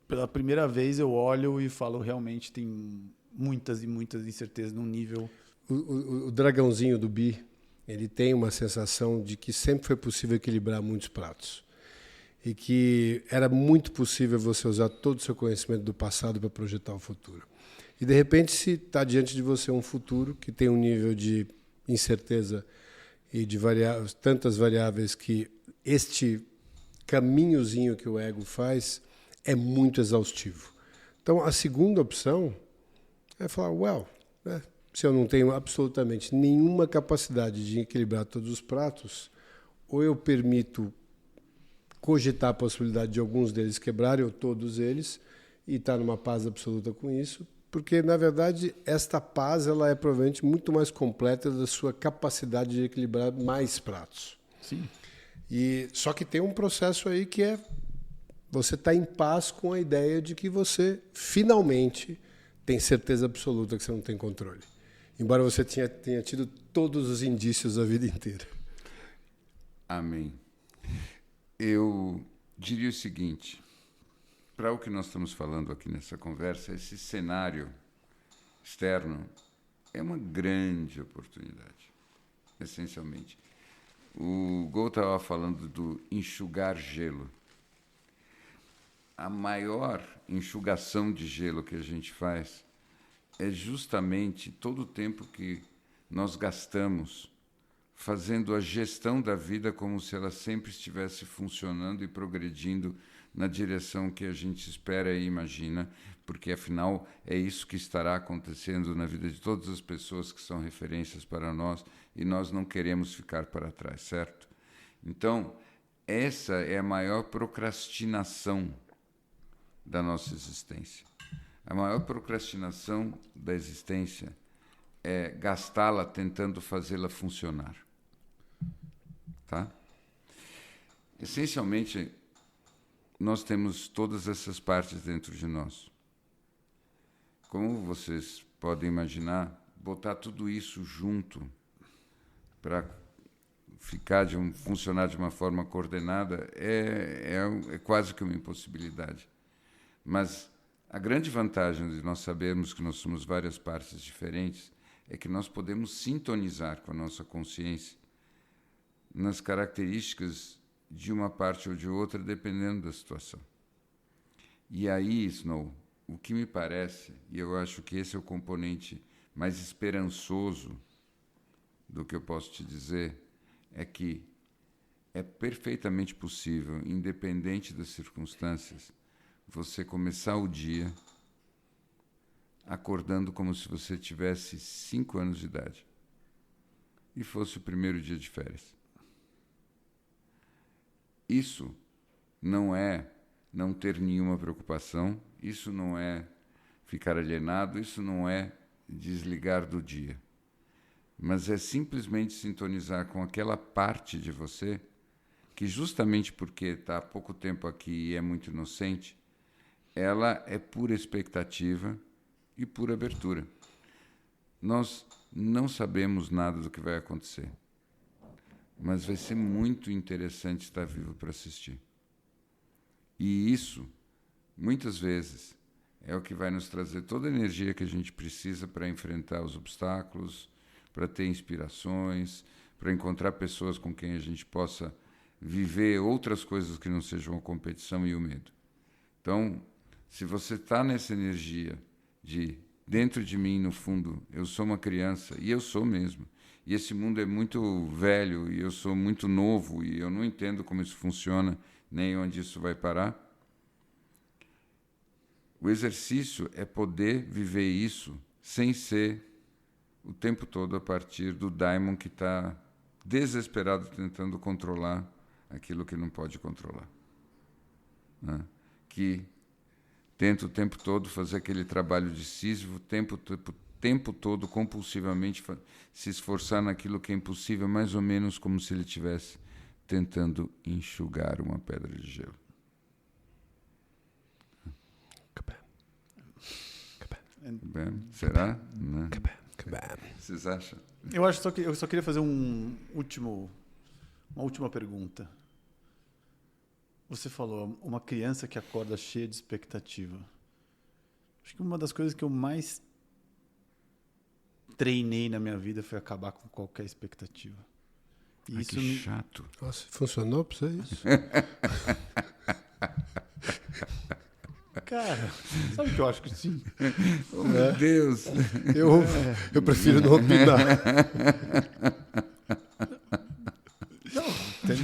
Speaker 2: pela primeira vez, eu olho e falo, realmente tem muitas e muitas incertezas num nível...
Speaker 3: O dragãozinho do Bi, ele tem uma sensação de que sempre foi possível equilibrar muitos pratos. E que era muito possível você usar todo o seu conhecimento do passado para projetar o futuro. E, de repente, se está diante de você um futuro que tem um nível de incerteza e de tantas variáveis que este caminhozinho que o ego faz é muito exaustivo. Então, a segunda opção é falar, se eu não tenho absolutamente nenhuma capacidade de equilibrar todos os pratos, ou eu permito cogitar a possibilidade de alguns deles quebrarem, ou todos eles, e estar numa paz absoluta com isso, porque, na verdade, esta paz ela é provavelmente muito mais completa da sua capacidade de equilibrar mais pratos.
Speaker 2: Sim.
Speaker 3: Só que tem um processo aí que é você estar em paz com a ideia de que você, finalmente, tem certeza absoluta que você não tem controle. Embora você tenha tido todos os indícios a vida inteira.
Speaker 1: Amém. Eu diria o seguinte, para o que nós estamos falando aqui nessa conversa, esse cenário externo é uma grande oportunidade, essencialmente. O Gol estava falando do enxugar gelo. A maior enxugação de gelo que a gente faz é justamente todo o tempo que nós gastamos fazendo a gestão da vida como se ela sempre estivesse funcionando e progredindo na direção que a gente espera e imagina, porque, afinal, é isso que estará acontecendo na vida de todas as pessoas que são referências para nós e nós não queremos ficar para trás, certo? Então, essa é a maior procrastinação da nossa existência. A maior procrastinação da existência é gastá-la tentando fazê-la funcionar. Tá? Essencialmente, nós temos todas essas partes dentro de nós. Como vocês podem imaginar, botar tudo isso junto para funcionar de uma forma coordenada é quase que uma impossibilidade. Mas a grande vantagem de nós sabermos que nós somos várias partes diferentes é que nós podemos sintonizar com a nossa consciência nas características de uma parte ou de outra, dependendo da situação. E aí, Snow, o que me parece, e eu acho que esse é o componente mais esperançoso do que eu posso te dizer, é que é perfeitamente possível, independente das circunstâncias, você começar o dia acordando como se você tivesse 5 anos de idade e fosse o primeiro dia de férias. Isso não é não ter nenhuma preocupação, isso não é ficar alienado, isso não é desligar do dia, mas é simplesmente sintonizar com aquela parte de você que, justamente porque está há pouco tempo aqui e é muito inocente, ela é pura expectativa e pura abertura. Nós não sabemos nada do que vai acontecer, mas vai ser muito interessante estar vivo para assistir. E isso muitas vezes, é o que vai nos trazer toda a energia que a gente precisa para enfrentar os obstáculos, para ter inspirações, para encontrar pessoas com quem a gente possa viver outras coisas que não sejam a competição e o medo. Então, se você está nessa energia de dentro de mim, no fundo, eu sou uma criança, e eu sou mesmo, e esse mundo é muito velho, e eu sou muito novo, e eu não entendo como isso funciona, nem onde isso vai parar. O exercício é poder viver isso sem ser o tempo todo a partir do daimon que está desesperado tentando controlar aquilo que não pode controlar. Né? Que tenta o tempo todo fazer aquele trabalho de Sísifo, tempo todo compulsivamente se esforçar naquilo que é impossível, mais ou menos como se ele estivesse tentando enxugar uma pedra de gelo. Será? Né? Vocês acham?
Speaker 2: Eu só queria fazer uma última pergunta. Você falou, uma criança que acorda cheia de expectativa. Acho que uma das coisas que eu mais treinei na minha vida foi acabar com qualquer expectativa.
Speaker 1: E isso chato.
Speaker 3: Nossa, funcionou para você isso?
Speaker 2: Cara, sabe o que eu acho que sim?
Speaker 1: Oh, meu Deus!
Speaker 3: Eu prefiro não opinar.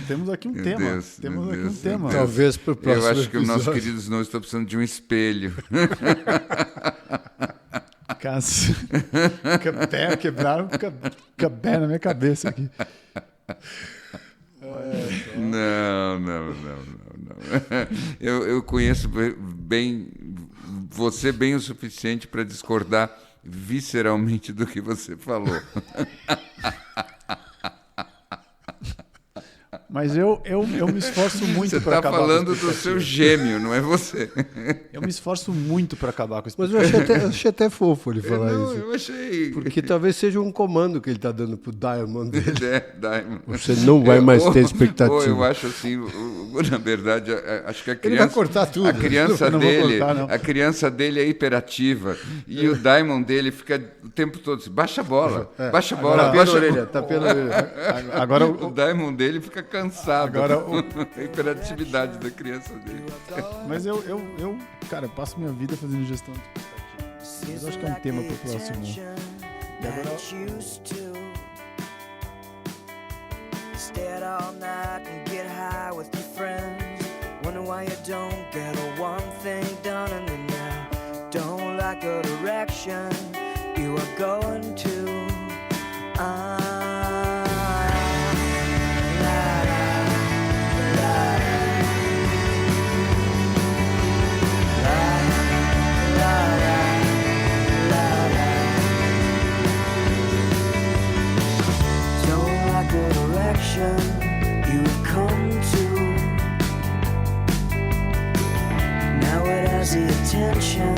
Speaker 2: Temos aqui um tema. Temos aqui um tema.
Speaker 3: Talvez para o próximo
Speaker 1: Eu acho que
Speaker 3: episódio.
Speaker 1: os nossos queridos não estão precisando de um espelho.
Speaker 2: Caso pé quebraram, fica pé na minha cabeça aqui.
Speaker 1: Não. Eu conheço você bem o suficiente para discordar visceralmente do que você falou.
Speaker 2: Mas eu me esforço muito para acabar com a
Speaker 1: Você está falando do seu gêmeo, não é você.
Speaker 2: Eu me esforço muito para acabar com a
Speaker 3: Mas eu achei até fofo ele falar isso.
Speaker 1: Eu achei.
Speaker 3: Porque talvez seja um comando que ele está dando pro Diamond dele.
Speaker 1: Diamond.
Speaker 3: Você não vai mais ter expectativa.
Speaker 1: Eu acho assim, na verdade, acho que a criança...
Speaker 3: Ele vai cortar tudo.
Speaker 1: A criança dele é hiperativa e o Diamond dele fica o tempo todo assim, baixa a bola, baixa a bola, baixa a orelha.
Speaker 3: Tapinha na orelha.
Speaker 2: Agora
Speaker 1: o Diamond dele fica cansado.
Speaker 2: Agora
Speaker 1: a hiperatividade da criança dele.
Speaker 2: Mas cara, eu passo minha vida fazendo gestão de expectativa. Mas acho que é um tema para o próximo. E agora...
Speaker 4: Stay all night and get high with your friends. Wonder why you don't get one thing done, and then you don't like the direction you are going to. You have come to. Now it has the attention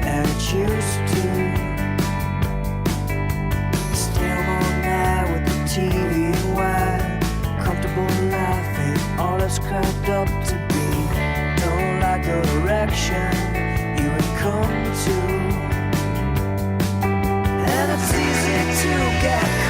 Speaker 4: that it used to. Stay all night with the TV and wide. Comfortable life ain't all it's cracked up to be. Don't like the direction you have come to. And it's easy to get